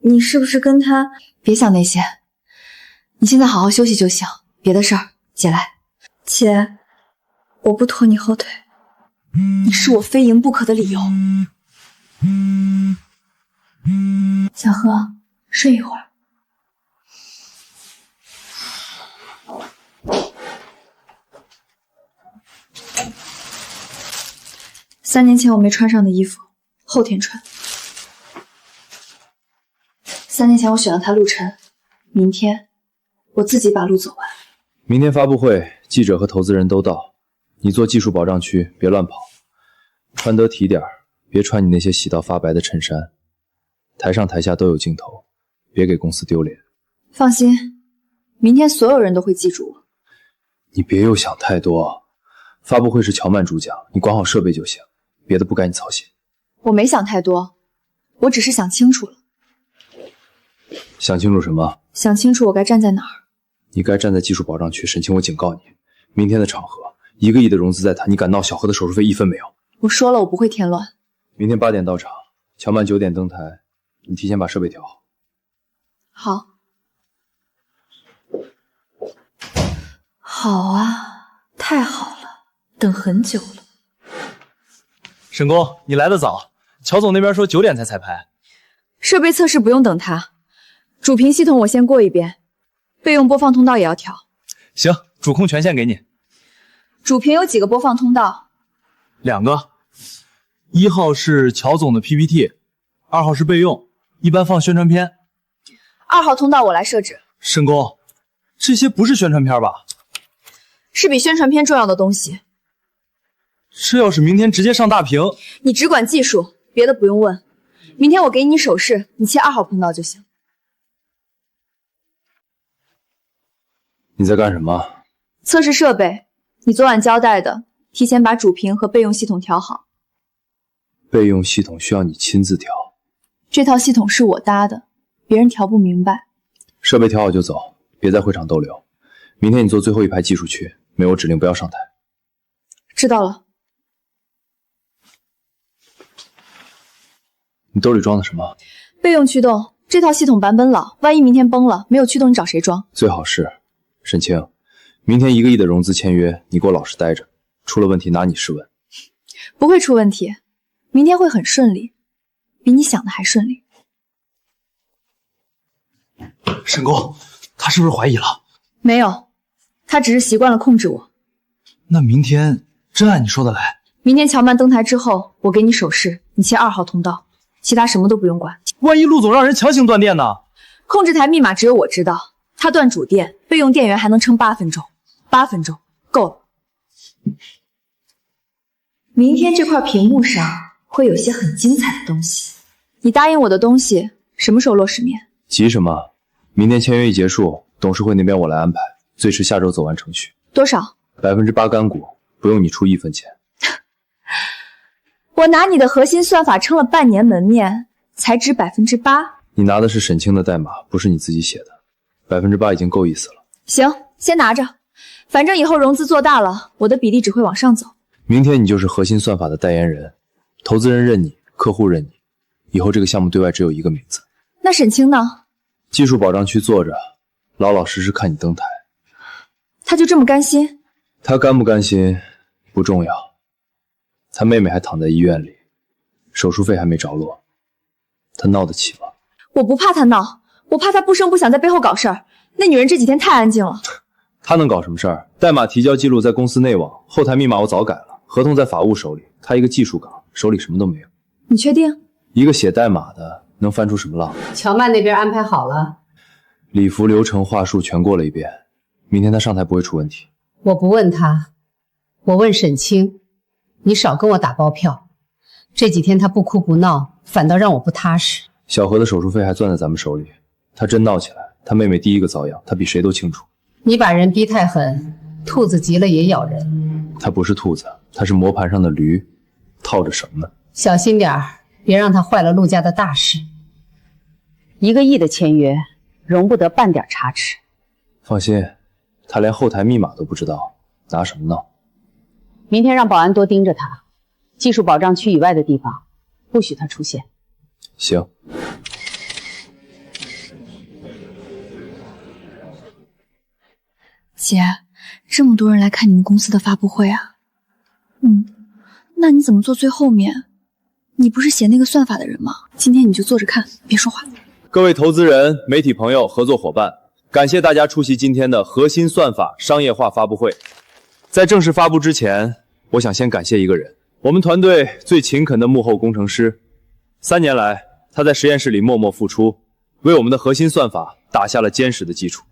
你是不是跟他……别想那些，你现在好好休息就行，别的事儿姐来。姐，我不拖你后腿，你是我非赢不可的理由。小何，睡一会儿。3年前我没穿上的衣服，后天穿。3年前我选了他陆晨，明天我自己把路走完。明天发布会，记者和投资人都到，你做技术保障区，别乱跑，穿得体点，别穿你那些洗到发白的衬衫。台上台下都有镜头，别给公司丢脸。放心，明天所有人都会记住我。你别又想太多，发布会是乔曼主讲，你管好设备就行，别的不该你操心。我没想太多，我只是想清楚了。想清楚什么？想清楚我该站在哪儿。你该站在技术保障区。沈清，我警告你，明天的场合，1个亿的融资在谈，你敢闹小何的手术费1分没有？我说了，我不会添乱。明天8点到场，乔曼9点登台，你提前把设备调好。好。好啊，太好了，等很久了。沈工，你来得早，乔总那边说9点才彩排。设备测试不用等他，主屏系统我先过一遍，备用播放通道也要调。行，主控权限给你。主屏有几个播放通道？2个，1号是乔总的 PPT， 2号是备用，一般放宣传片。2号通道我来设置。沈工，这些不是宣传片吧？是比宣传片重要的东西。这要是明天直接上大屏，你只管技术，别的不用问。明天我给你手势，你切2号通道就行。你在干什么？测试设备，你昨晚交代的，提前把主屏和备用系统调好。备用系统需要你亲自调。这套系统是我搭的，别人调不明白。设备调好就走，别在会场逗留。明天你坐最后一排技术区，没有指令不要上台。知道了。你兜里装的什么？备用驱动，这套系统版本老，万一明天崩了，没有驱动你找谁装？最好是沈清，明天1个亿的融资签约，你给我老实待着，出了问题拿你试问。不会出问题，明天会很顺利，比你想的还顺利。沈工，他是不是怀疑了？没有，他只是习惯了控制我。那明天真按你说的来。明天乔曼登台之后，我给你手势，你切2号通道，其他什么都不用管。万一陆总让人强行断电呢？控制台密码只有我知道，他断主电，备用电源还能撑8分钟，8分钟够了。明天这块屏幕上会有些很精彩的东西，你答应我的东西什么时候落实面？急什么？明天签约一结束，董事会那边我来安排，最迟下周走完程序。多少？8%干股，不用你出1分钱。我拿你的核心算法撑了半年门面，才值8%。你拿的是沈清的代码，不是你自己写的，8%已经够意思了。行，先拿着，反正以后融资做大了，我的比例只会往上走。明天你就是核心算法的代言人，投资人认你，客户认你，以后这个项目对外只有一个名字。那沈清呢？技术保障区坐着，老老实实看你登台。他就这么甘心？他甘不甘心不重要，他妹妹还躺在医院里，手术费还没着落，他闹得起吗？我不怕他闹，我怕他不声不响在背后搞事儿。那女人这几天太安静了。他能搞什么事儿？代码提交记录在公司内网，后台密码我早改了，合同在法务手里，他一个技术岗，手里什么都没有。你确定？一个写代码的能翻出什么浪？乔曼那边安排好了，礼服流程话术全过了一遍，明天他上台不会出问题。我不问他，我问沈清，你少跟我打包票。这几天他不哭不闹，反倒让我不踏实。小何的手术费还攥在咱们手里，他真闹起来，他妹妹第一个遭殃，他比谁都清楚。你把人逼太狠，兔子急了也咬人。他不是兔子，他是磨盘上的驴，套着绳呢。小心点儿，别让他坏了陆家的大事。1个亿的签约，容不得半点差池。放心，他连后台密码都不知道，拿什么闹？明天让保安多盯着他，技术保障区以外的地方不许他出现。行。姐，这么多人来看你们公司的发布会啊？那你怎么坐最后面？你不是写那个算法的人吗？今天你就坐着看，别说话。各位投资人、媒体朋友、合作伙伴，感谢大家出席今天的核心算法商业化发布会。在正式发布之前，我想先感谢一个人，我们团队最勤恳的幕后工程师。3年来，他在实验室里默默付出，为我们的核心算法打下了坚实的基础。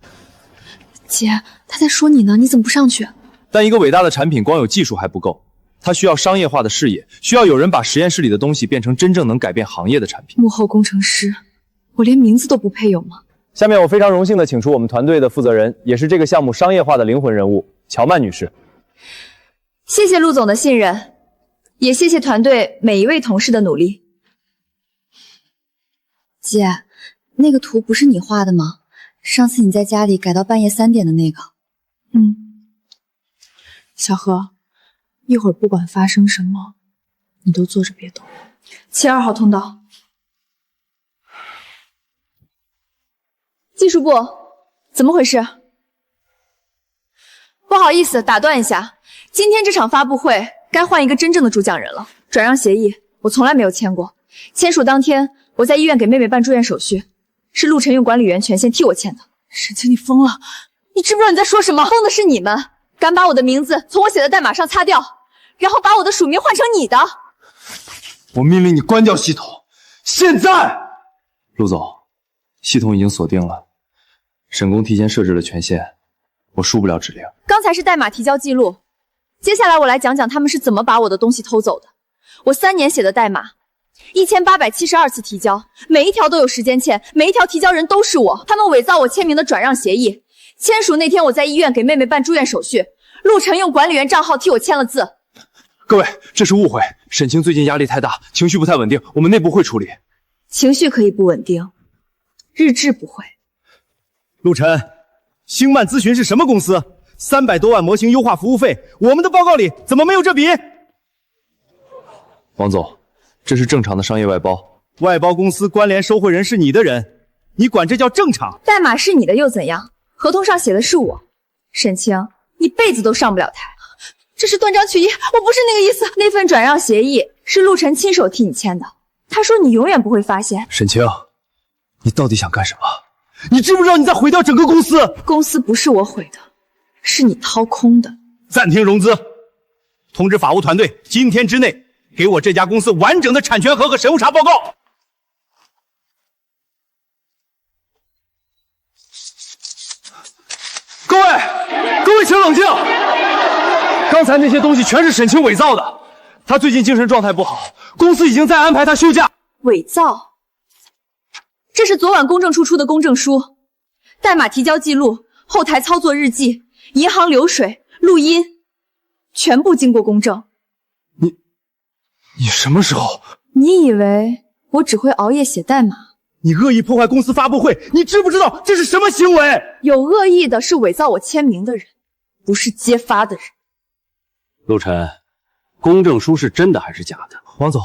姐，他在说你呢，你怎么不上去？但一个伟大的产品光有技术还不够，它需要商业化的视野，需要有人把实验室里的东西变成真正能改变行业的产品。幕后工程师，我连名字都不配有吗？下面我非常荣幸地请出我们团队的负责人，也是这个项目商业化的灵魂人物乔曼女士。谢谢陆总的信任，也谢谢团队每一位同事的努力。姐，那个图不是你画的吗？上次你在家里改到半夜3点的那个。小何，一会儿不管发生什么，你都坐着别动。切2号通道。技术部，怎么回事？不好意思，打断一下，今天这场发布会该换一个真正的主讲人了。转让协议我从来没有签过，签署当天我在医院给妹妹办住院手续，是陆晨用管理员权限替我签的。沈清，你疯了！你知不知道你在说什么？疯的是你们，敢把我的名字从我写的代码上擦掉，然后把我的署名换成你的。我命令你关掉系统，现在！陆总，系统已经锁定了，沈工提前设置了权限，我输不了指令。刚才是代码提交记录，接下来我来讲讲他们是怎么把我的东西偷走的。我3年写的代码，1872次提交，每一条都有时间线，每一条提交人都是我。他们伪造我签名的转让协议，签署那天我在医院给妹妹办住院手续，陆晨用管理员账号替我签了字。各位，这是误会。沈清最近压力太大，情绪不太稳定，我们内部会处理。情绪可以不稳定，日志不会。陆晨，星漫咨询是什么公司？300多万模型优化服务费，我们的报告里怎么没有这笔？王总，这是正常的商业外包。外包公司关联收贿人是你的人，你管这叫正常？代码是你的又怎样？合同上写的是我。沈清，一辈子都上不了台。这是断章取义，我不是那个意思。那份转让协议是陆晨亲手替你签的，他说你永远不会发现。沈清，你到底想干什么？你知不知道你在毁掉整个公司？公司不是我毁的，是你掏空的。暂停融资，通知法务团队，今天之内给我这家公司完整的产权和审核查报告。各位请冷静，刚才那些东西全是沈清伪造的，他最近精神状态不好，公司已经在安排他休假。伪造？这是昨晚公证处出的公证书，代码提交记录、后台操作日记、银行流水、录音，全部经过公证。你什么时候？你以为我只会熬夜写代码？你恶意破坏公司发布会，你知不知道这是什么行为？有恶意的是伪造我签名的人，不是揭发的人。陆晨，公证书是真的还是假的？王总，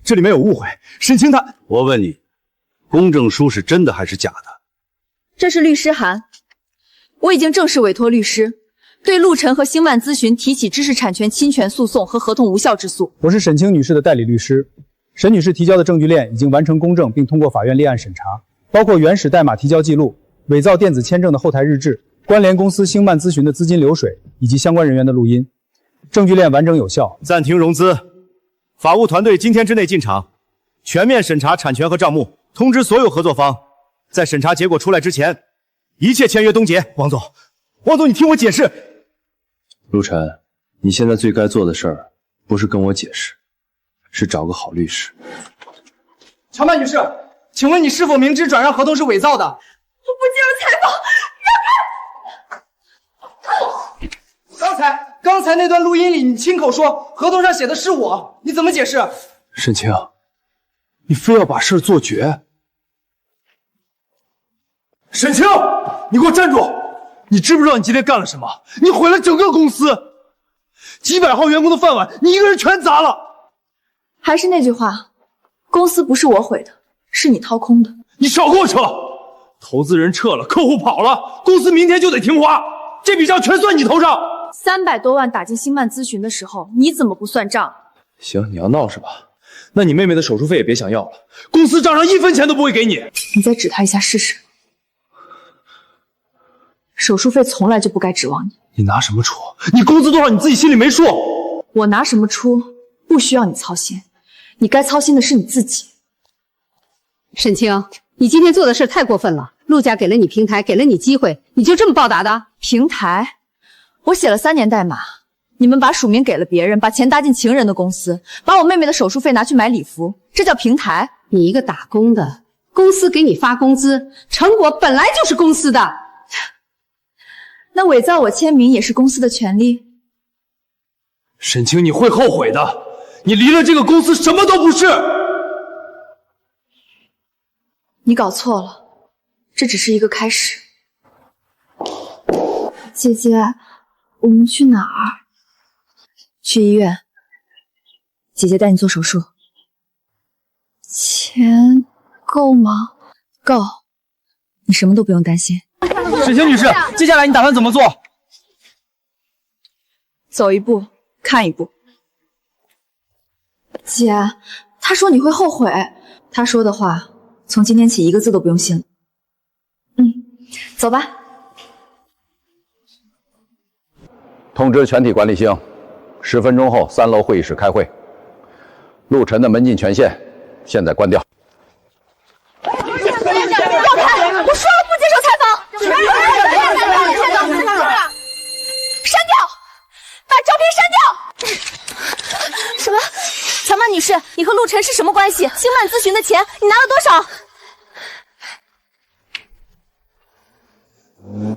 这里面有误会，沈清他……我问你，公证书是真的还是假的？这是律师函，我已经正式委托律师对陆晨和星漫咨询提起知识产权侵权诉讼和合同无效之诉。我是沈清女士的代理律师。沈女士提交的证据链已经完成公证，并通过法院立案审查，包括原始代码提交记录、伪造电子签证的后台日志、关联公司星漫咨询的资金流水以及相关人员的录音，证据链完整有效。暂停融资，法务团队今天之内进场，全面审查产权和账目，通知所有合作方，在审查结果出来之前，一切签约终结。王总，你听我解释。陆晨，你现在最该做的事儿，不是跟我解释，是找个好律师。乔曼女士，请问你是否明知转让合同是伪造的？我不接受采访，刚才那段录音里，你亲口说合同上写的是我，你怎么解释？沈清，你非要把事做绝。沈清，你给我站住！你知不知道你今天干了什么？你毁了整个公司，几百号员工的饭碗，你一个人全砸了。还是那句话，公司不是我毁的，是你掏空的。你少给我扯！投资人撤了，客户跑了，公司明天就得停花，这笔账全算你头上。300多万打进星漫咨询的时候，你怎么不算账？行，你要闹是吧？那你妹妹的手术费也别想要了，公司账上1分钱都不会给你。你再指他一下试试。手术费从来就不该指望你。你拿什么出？你工资多少你自己心里没数？我拿什么出？不需要你操心，你该操心的是你自己。沈清，你今天做的事太过分了。陆家给了你平台，给了你机会，你就这么报答的？平台？我写了3年代码，你们把署名给了别人，把钱搭进情人的公司，把我妹妹的手术费拿去买礼服，这叫平台？你一个打工的，公司给你发工资，成果本来就是公司的。那伪造我签名也是公司的权利？沈清，你会后悔的。你离了这个公司什么都不是。你搞错了，这只是一个开始。姐姐，我们去哪儿？去医院。姐姐带你做手术。钱够吗？够，你什么都不用担心。沈清女士，接下来你打算怎么做？走一步看一步。姐，他说你会后悔，他说的话从今天起一个字都不用信了。走吧。通知全体管理星，10分钟后3楼会议室开会。陆晨的门禁权限现在关掉。要看！我说了不接受采访。删掉，把照片删掉。什么？乔曼女士，你和陆晨是什么关系？星曼咨询的钱你拿了多少？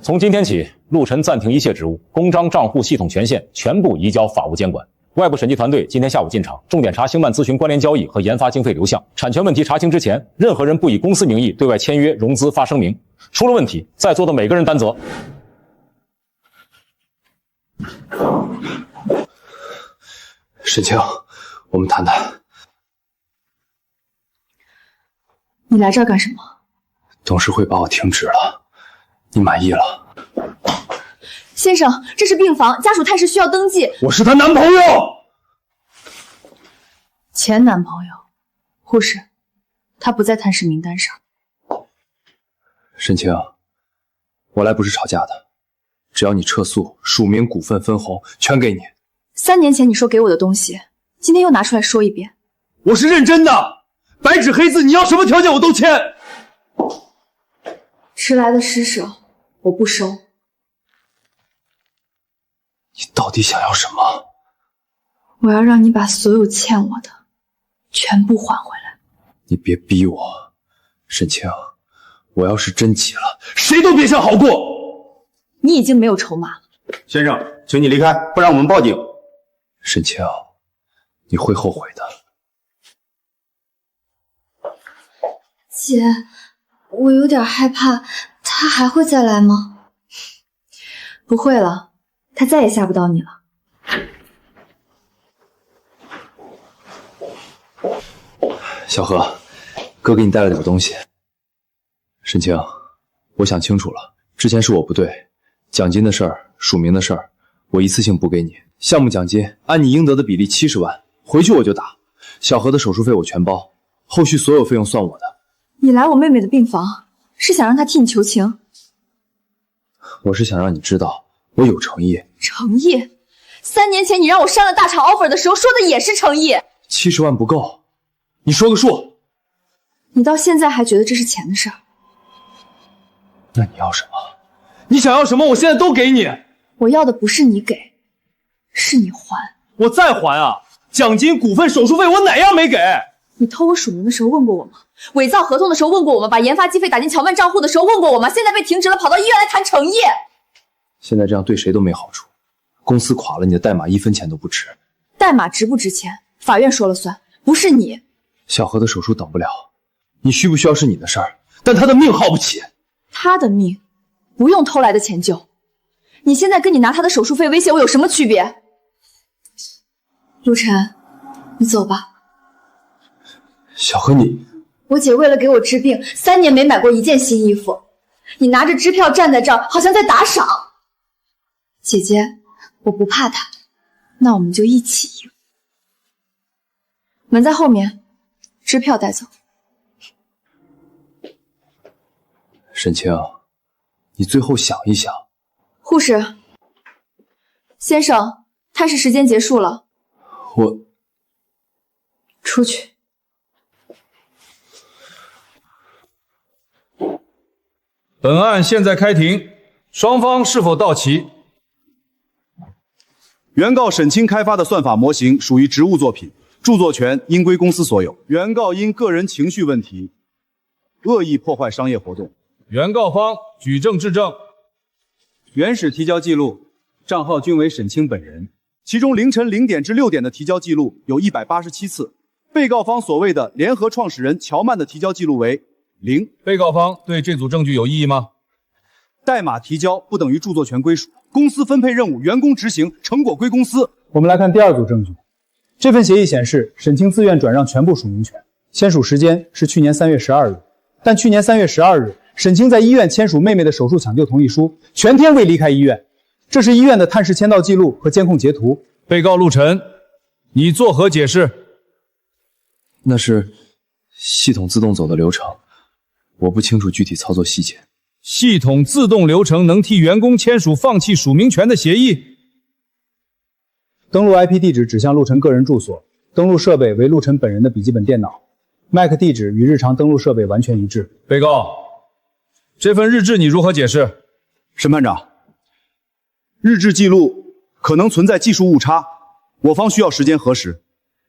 从今天起，陆晨暂停一切职务，公章账户系统权限全部移交法务监管。外部审计团队今天下午进场，重点查星曼咨询关联交易和研发经费流向。产权问题查清之前，任何人不以公司名义对外签约、融资、发声明，出了问题，在座的每个人担责。沈清，我们谈谈。你来这儿干什么？董事会把我停职了，你满意了？先生，这是病房，家属探视需要登记。我是她男朋友。前男朋友，护士，他不在探视名单上。沈清，我来不是吵架的，只要你撤诉，署名、股份、分红全给你。3年前你说给我的东西，今天又拿出来说一遍。我是认真的，白纸黑字，你要什么条件我都签。迟来的施舍，我不收。你到底想要什么？我要让你把所有欠我的全部还回来。你别逼我，沈清，我要是真急了，谁都别想好过。你已经没有筹码了。先生，请你离开，不然我们报警。沈清，你会后悔的。姐，我有点害怕，他还会再来吗？不会了，他再也吓不到你了。小何，哥给你带了点东西。沈清，我想清楚了，之前是我不对，奖金的事儿、署名的事儿，我一次性补给你。项目奖金按你应得的比例70万，回去我就打。小何的手术费我全包，后续所有费用算我的。你来我妹妹的病房，是想让她替你求情？我是想让你知道，我有诚意。诚意？3年前你让我删了大厂 offer 的时候，说的也是诚意。70万不够，你说个数。你到现在还觉得这是钱的事儿？那你要什么？你想要什么，我现在都给你。我要的不是你给，是你还。我再还啊！奖金、股份、手术费，我哪样没给？你偷我署名的时候问过我吗？伪造合同的时候问过我吗？把研发经费打进乔曼账户的时候问过我吗？现在被停职了，跑到医院来谈诚意。现在这样对谁都没好处。公司垮了，你的代码1分钱都不值。代码值不值钱，法院说了算，不是你。小何的手术等不了，你需不需要是你的事儿，但他的命耗不起。他的命不用偷来的钱救。你现在跟你拿他的手术费威胁我有什么区别？陆晨，你走吧。小何，你……我姐为了给我治病，3年没买过一件新衣服。你拿着支票站在这儿，好像在打赏。姐姐，我不怕他，那我们就一起赢。门在后面，支票带走。沈清，你最后想一想。护士，先生，探视时间结束了。我出去。本案现在开庭，双方是否到齐？原告沈清开发的算法模型属于职务作品，著作权应归公司所有。原告因个人情绪问题，恶意破坏商业活动。原告方举证质证。原始提交记录，账号均为沈清本人，其中凌晨0点至6点的提交记录有187次。被告方所谓的联合创始人乔曼的提交记录为0。被告方对这组证据有异议吗？代码提交不等于著作权归属，公司分配任务，员工执行，成果归公司。我们来看第2组证据。这份协议显示，沈清自愿转让全部署名权，签署时间是去年3月12日，但去年3月12日，沈清在医院签署妹妹的手术抢救同意书，全天未离开医院。这是医院的探视签到记录和监控截图。被告陆晨，你作何解释？那是系统自动走的流程，我不清楚具体操作细节。系统自动流程能替员工签署放弃署名权的协议。登录 IP 地址指向陆晨个人住所，登录设备为陆晨本人的笔记本电脑 ，MAC 地址与日常登录设备完全一致。被告，这份日志你如何解释？审判长，日志记录可能存在技术误差，我方需要时间核实。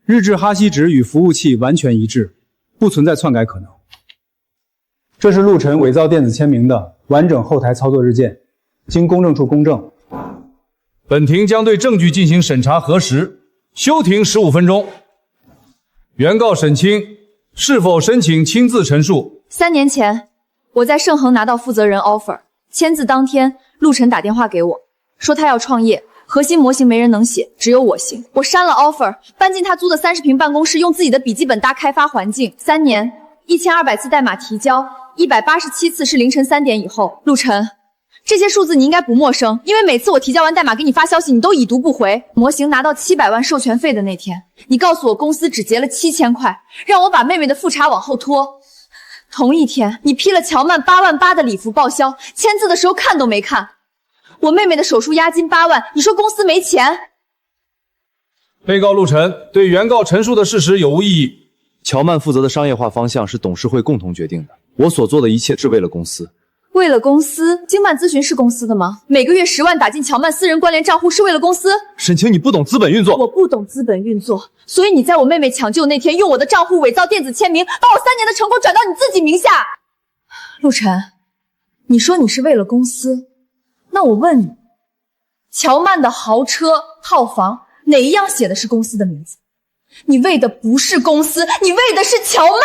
日志哈希值与服务器完全一致，不存在篡改可能。这是陆晨伪造电子签名的完整后台操作日件，经公证处公证。本庭将对证据进行审查核实，休庭15分钟。原告沈清是否申请亲自陈述？3年前，我在盛恒拿到负责人 offer， 签字当天，陆晨打电话给我，说他要创业，核心模型没人能写，只有我行。我删了 offer， 搬进他租的30平办公室，用自己的笔记本搭开发环境。3年，1200次代码提交，187次是凌晨3点以后。陆晨，这些数字你应该不陌生，因为每次我提交完代码给你发消息，你都已读不回。模型拿到700万授权费的那天，你告诉我公司只结了7000块，让我把妹妹的复查往后拖。同一天，你批了乔曼8万8的礼服报销，签字的时候看都没看。我妹妹的手术押金8万，你说公司没钱？被告陆晨对原告陈述的事实有无异议？乔曼负责的商业化方向是董事会共同决定的，我所做的一切是为了公司。为了公司？经曼咨询是公司的吗？每个月10万打进乔曼私人关联账户是为了公司？沈清，你不懂资本运作。我不懂资本运作，所以你在我妹妹抢救那天用我的账户伪造电子签名，把我3年的成果转到你自己名下。陆晨，你说你是为了公司，那我问你，乔曼的豪车、套房哪一样写的是公司的名字？你为的不是公司，你为的是乔曼。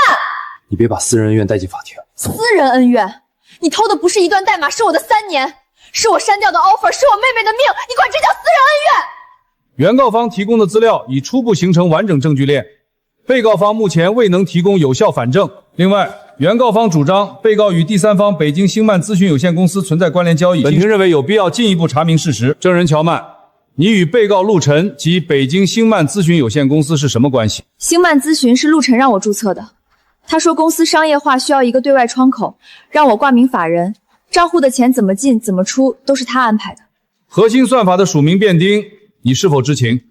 你别把私人恩怨带进法庭。私人恩怨？你偷的不是一段代码，是我的3年，是我删掉的 offer， 是我妹妹的命，你管这叫私人恩怨？原告方提供的资料已初步形成完整证据链，被告方目前未能提供有效反证。另外，原告方主张被告与第三方北京星曼咨询有限公司存在关联交易，本庭认为有必要进一步查明事实。证人乔曼，你与被告陆晨及北京星曼咨询有限公司是什么关系？星曼咨询是陆晨让我注册的，他说公司商业化需要一个对外窗口，让我挂名法人，账户的钱怎么进怎么出都是他安排的。核心算法的署名变更，你是否知情？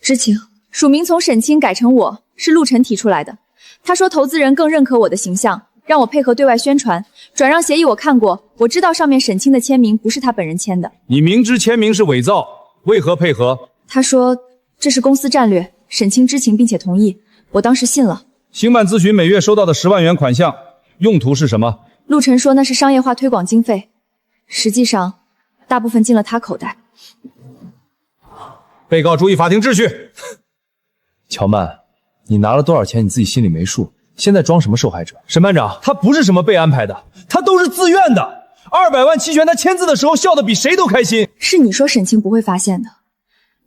知情，署名从沈清改成我，是陆晨提出来的。他说投资人更认可我的形象，让我配合对外宣传。转让协议我看过，我知道上面沈清的签名不是他本人签的。你明知签名是伪造，为何配合？他说这是公司战略，沈清知情并且同意，我当时信了。星曼咨询每月收到的10万元款项，用途是什么？陆晨说那是商业化推广经费，实际上大部分进了他口袋。被告注意法庭秩序。乔曼，你拿了多少钱你自己心里没数，现在装什么受害者？审判长，他不是什么被安排的，他都是自愿的。200万期权他签字的时候笑得比谁都开心。是你说沈清不会发现的，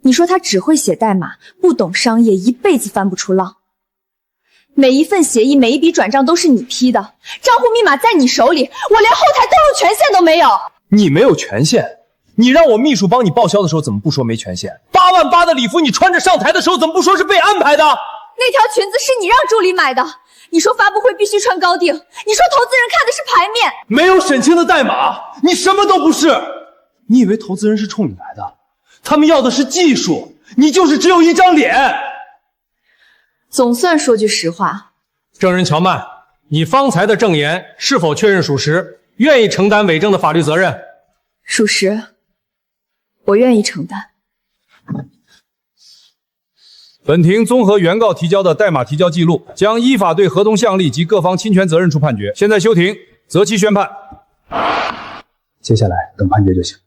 你说他只会写代码，不懂商业，一辈子翻不出浪。每一份协议，每一笔转账都是你批的，账户密码在你手里，我连后台登录权限都没有。你没有权限？你让我秘书帮你报销的时候怎么不说没权限？8万8的礼服你穿着上台的时候怎么不说是被安排的？那条裙子是你让助理买的，你说发布会必须穿高定，你说投资人看的是牌面。没有沈清的代码，你什么都不是。你以为投资人是冲你来的？他们要的是技术，你就是只有一张脸。总算说句实话。证人乔曼，你方才的证言是否确认属实？愿意承担伪证的法律责任？属实，我愿意承担。本庭综合原告提交的代码提交记录，将依法对合同项例及各方侵权责任处判决。现在休庭，择期宣判。接下来等判决就行。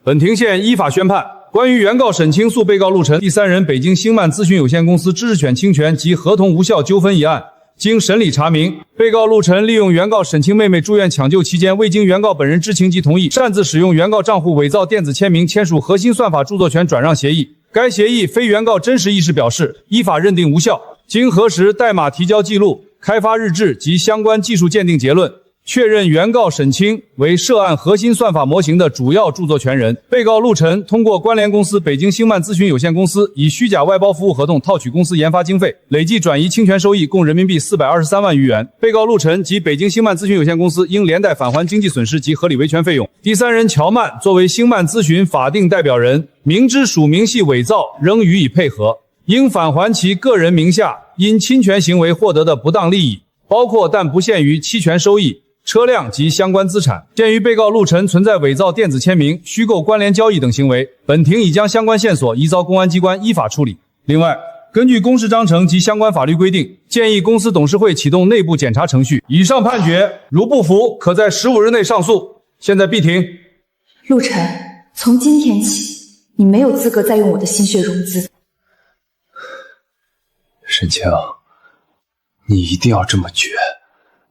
本庭现依法宣判，关于原告沈清诉被告陆晨第三人北京星曼咨询有限公司知识权侵权及合同无效纠纷一案，经审理查明，被告陆晨利用原告沈清妹妹住院抢救期间，未经原告本人知情及同意，擅自使用原告账户伪造电子签名，签署核心算法著作权转让协议。该协议非原告真实意思表示，依法认定无效。经核实代码提交记录、开发日志及相关技术鉴定结论，确认原告沈清为涉案核心算法模型的主要著作权人。被告陆晨通过关联公司北京星漫咨询有限公司以虚假外包服务合同套取公司研发经费，累计转移侵权收益共人民币423万余元。被告陆晨及北京星漫咨询有限公司应连带返还经济损失及合理维权费用。第三人乔曼作为星漫咨询法定代表人，明知署名系伪造，仍予以配合，应返还其个人名下因侵权行为获得的不当利益，包括但不限于期权收益、车辆及相关资产。鉴于被告陆晨存在伪造电子签名、虚构关联交易等行为，本庭已将相关线索移遭公安机关依法处理。另外，根据公示章程及相关法律规定，建议公司董事会启动内部检查程序。以上判决如不服，可在15日内上诉。现在闭庭。陆晨，从今天起，你没有资格再用我的心血融资。沈清，你一定要这么绝。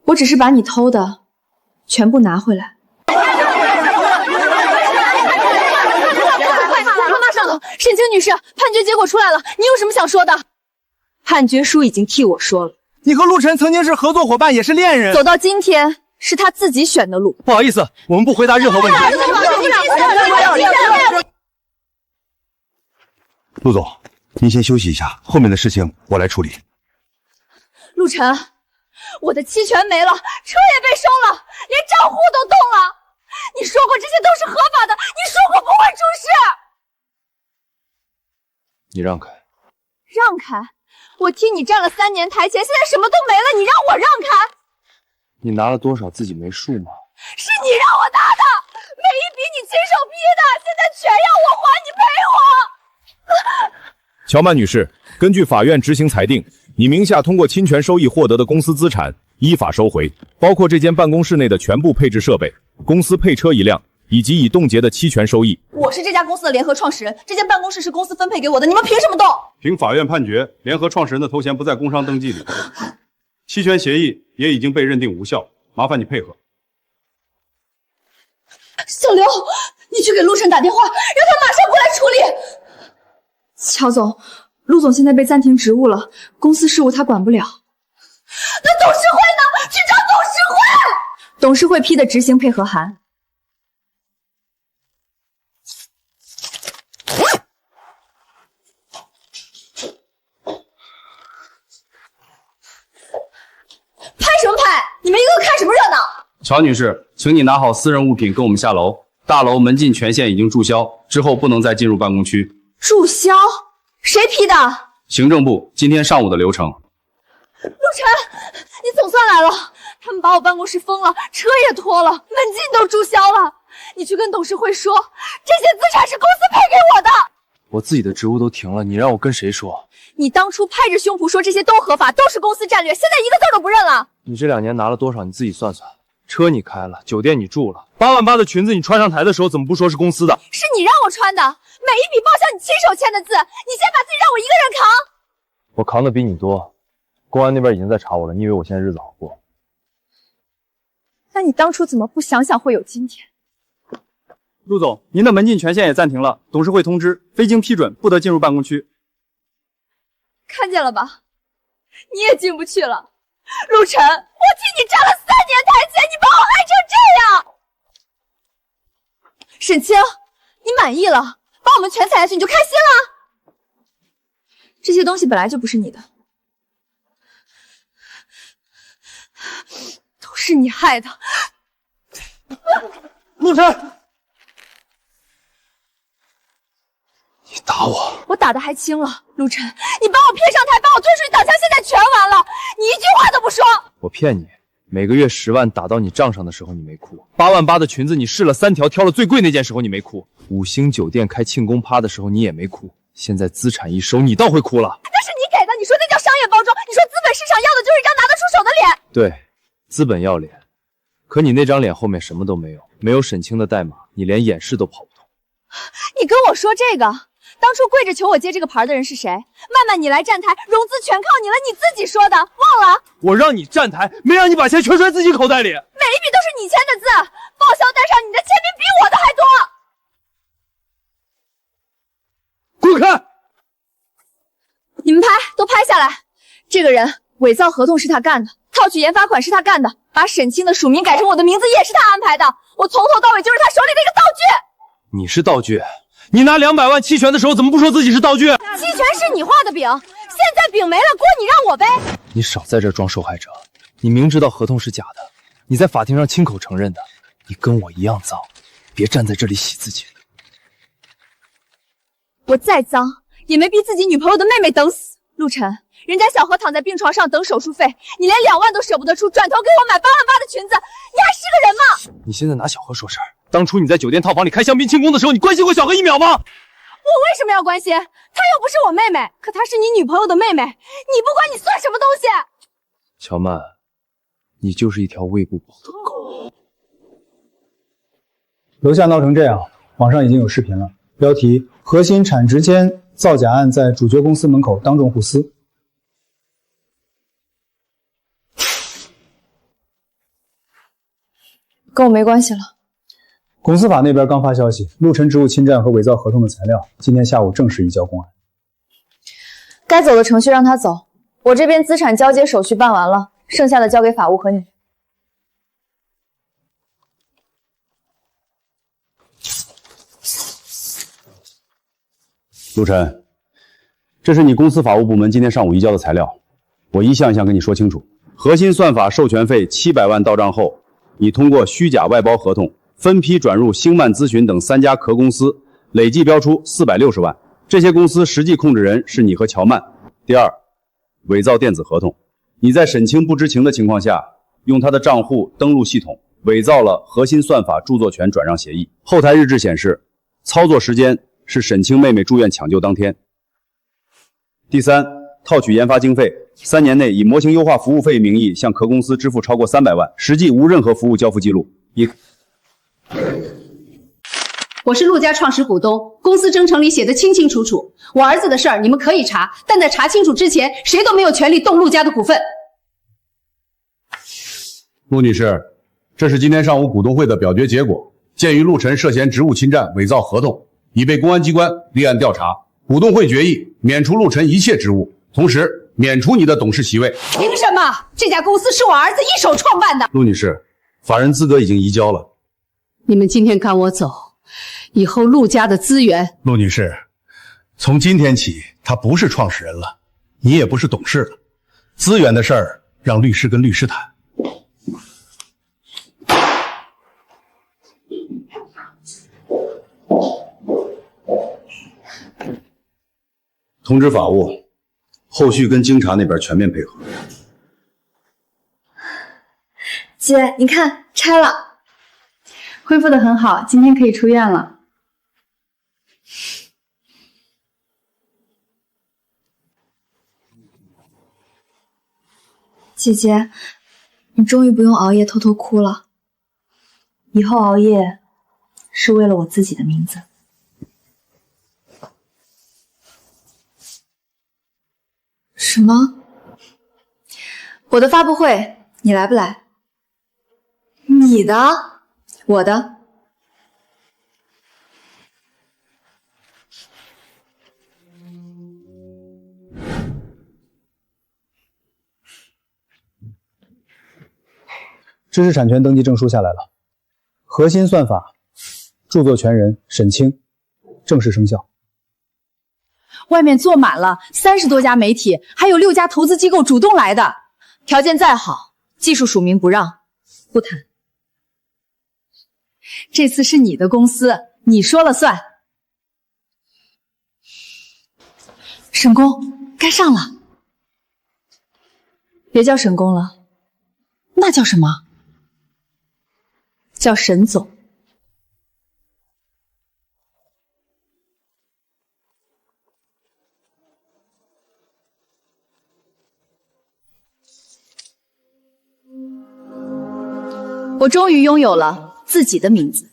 我只是把你偷的全部拿回来。快马上头，沈清女士，判决结果出来了，你有什么想说的？判决书已经替我说了，你和陆晨曾经是合作伙伴，也是恋人。走到今天是他自己选的路。不好意思，我们不回答任何问题。陆总，您先休息一下，后面的事情我来处理。陆晨，我的期权没了，车也被收了，连账户都动了。你说过这些都是合法的，你说过不会出事。你让开。让开？我替你站了3年台前，现在什么都没了，你让我让开？你拿了多少自己没数吗？是你让我拿的，每一笔你亲手批的，现在全要我还，你赔我。乔曼女士，根据法院执行裁定，你名下通过侵权收益获得的公司资产依法收回，包括这间办公室内的全部配置设备、公司配车1辆，以及已冻结的期权收益。我是这家公司的联合创始人，这间办公室是公司分配给我的，你们凭什么动？凭法院判决，联合创始人的头衔不在工商登记里，期权协议也已经被认定无效，麻烦你配合。小刘，你去给陆晨打电话，让他马上过来处理。乔总，陆总现在被暂停职务了，公司事务他管不了。那董事会呢？去找董事会。董事会批的执行配合函。拍什么拍？你们一个个看什么热闹？乔女士，请你拿好私人物品跟我们下楼。大楼门禁权限已经注销，之后不能再进入办公区。注销？谁批的？行政部今天上午的流程。陆晨，你总算来了！他们把我办公室封了，车也拖了，门禁都注销了。你去跟董事会说，这些资产是公司配给我的。我自己的职务都停了，你让我跟谁说？你当初拍着胸脯说这些都合法，都是公司战略，现在一个字都不认了。你这2年拿了多少？你自己算算。车你开了，酒店你住了，8万8的裙子你穿上台的时候，怎么不说是公司的？是你让我穿的，每一笔报销你亲手签的字，你先把自己让我一个人扛。我扛的比你多，公安那边已经在查我了，你以为我现在日子好过？那你当初怎么不想想会有今天？陆总，您的门禁权限也暂停了，董事会通知，非经批准不得进入办公区。看见了吧，你也进不去了。陆晨，我替你站了3年台前，你把我害成这样。沈清，你满意了，把我们全踩下去，你就开心了？这些东西本来就不是你的，都是你害的。陆晨，你打我！我打的还轻了，陆晨，你把我骗上台，把我推出去挡枪，现在全完了，你一句话都不说。我骗你，每个月10万打到你账上的时候你没哭，8万8的裙子你试了3条，挑了最贵那件时候你没哭，5星酒店开庆功趴的时候你也没哭，现在资产一收你倒会哭了。那是你给的，你说那叫商业包装，你说资本市场要的就是一张拿得出手的脸。对，资本要脸，可你那张脸后面什么都没有，没有沈清的代码，你连掩饰都跑不通。你跟我说这个，当初跪着求我接这个牌的人是谁？曼曼，你来站台，融资全靠你了，你自己说的，忘了？我让你站台，没让你把钱全揣自己口袋里。每一笔都是你签的字，报销单上你的签名比我的还多。滚开！你们拍，都拍下来。这个人伪造合同是他干的，套套取研发款是他干的，把沈清的署名改成我的名字也是他安排的，我从头到尾就是他手里的一个道具。你是道具？你拿200万期权的时候怎么不说自己是道具？期权是你画的饼，现在饼没了，锅你让我背。你少在这装受害者，你明知道合同是假的，你在法庭上亲口承认的，你跟我一样脏，别站在这里洗自己。我再脏也没逼自己女朋友的妹妹等死。陆晨，人家小何躺在病床上等手术费，你连2万都舍不得出，转头给我买8万8的裙子，你还是个人吗？你现在拿小何说事儿，当初你在酒店套房里开香槟庆功的时候，你关心过小何1秒吗？我为什么要关心？她又不是我妹妹，可她是你女朋友的妹妹，你不管你算什么东西？乔曼，你就是一条喂不饱的狗。楼下闹成这样，网上已经有视频了，标题：核心产值间造假案在主角公司门口当众互撕。跟我没关系了。公司法那边刚发消息，陆晨职务侵占和伪造合同的材料，今天下午正式移交公安。该走的程序让他走，我这边资产交接手续办完了，剩下的交给法务和你。陆晨，这是你公司法务部门今天上午移交的材料，我一项一项跟你说清楚。核心算法授权费700万到账后，你通过虚假外包合同分批转入星曼咨询等3家壳公司，累计标出460万。这些公司实际控制人是你和乔曼。第二，伪造电子合同，你在沈清不知情的情况下，用他的账户登录系统，伪造了核心算法著作权转让协议。后台日志显示，操作时间是沈清妹妹住院抢救当天。第三，套取研发经费，3年内以模型优化服务费名义向壳公司支付超过300万，实际无任何服务交付记录。我是陆家创始股东，公司章程里写的清清楚楚，我儿子的事儿你们可以查，但在查清楚之前，谁都没有权利动陆家的股份。陆女士，这是今天上午股东会的表决结果。鉴于陆晨涉嫌职务侵占、伪造合同，已被公安机关立案调查。股东会决议免除陆晨一切职务，同时免除你的董事席位。凭什么？这家公司是我儿子一手创办的。陆女士，法人资格已经移交了。你们今天赶我走，以后陆家的资源……陆女士，从今天起，他不是创始人了，你也不是董事了，资源的事儿让律师跟律师谈。通知法务，后续跟经查那边全面配合。姐，你看拆了，恢复得很好，今天可以出院了。姐姐，你终于不用熬夜偷偷哭了。以后熬夜是为了我自己的名字。什么？我的发布会你来不来？你的？我的？知识产权登记证书下来了，核心算法著作权人沈清正式生效。外面坐满了30多家媒体，还有6家投资机构主动来的。条件再好，技术署名不让，不谈。这次是你的公司，你说了算。沈工，该上了。别叫沈工了，那叫什么？叫沈总。我终于拥有了自己的名字。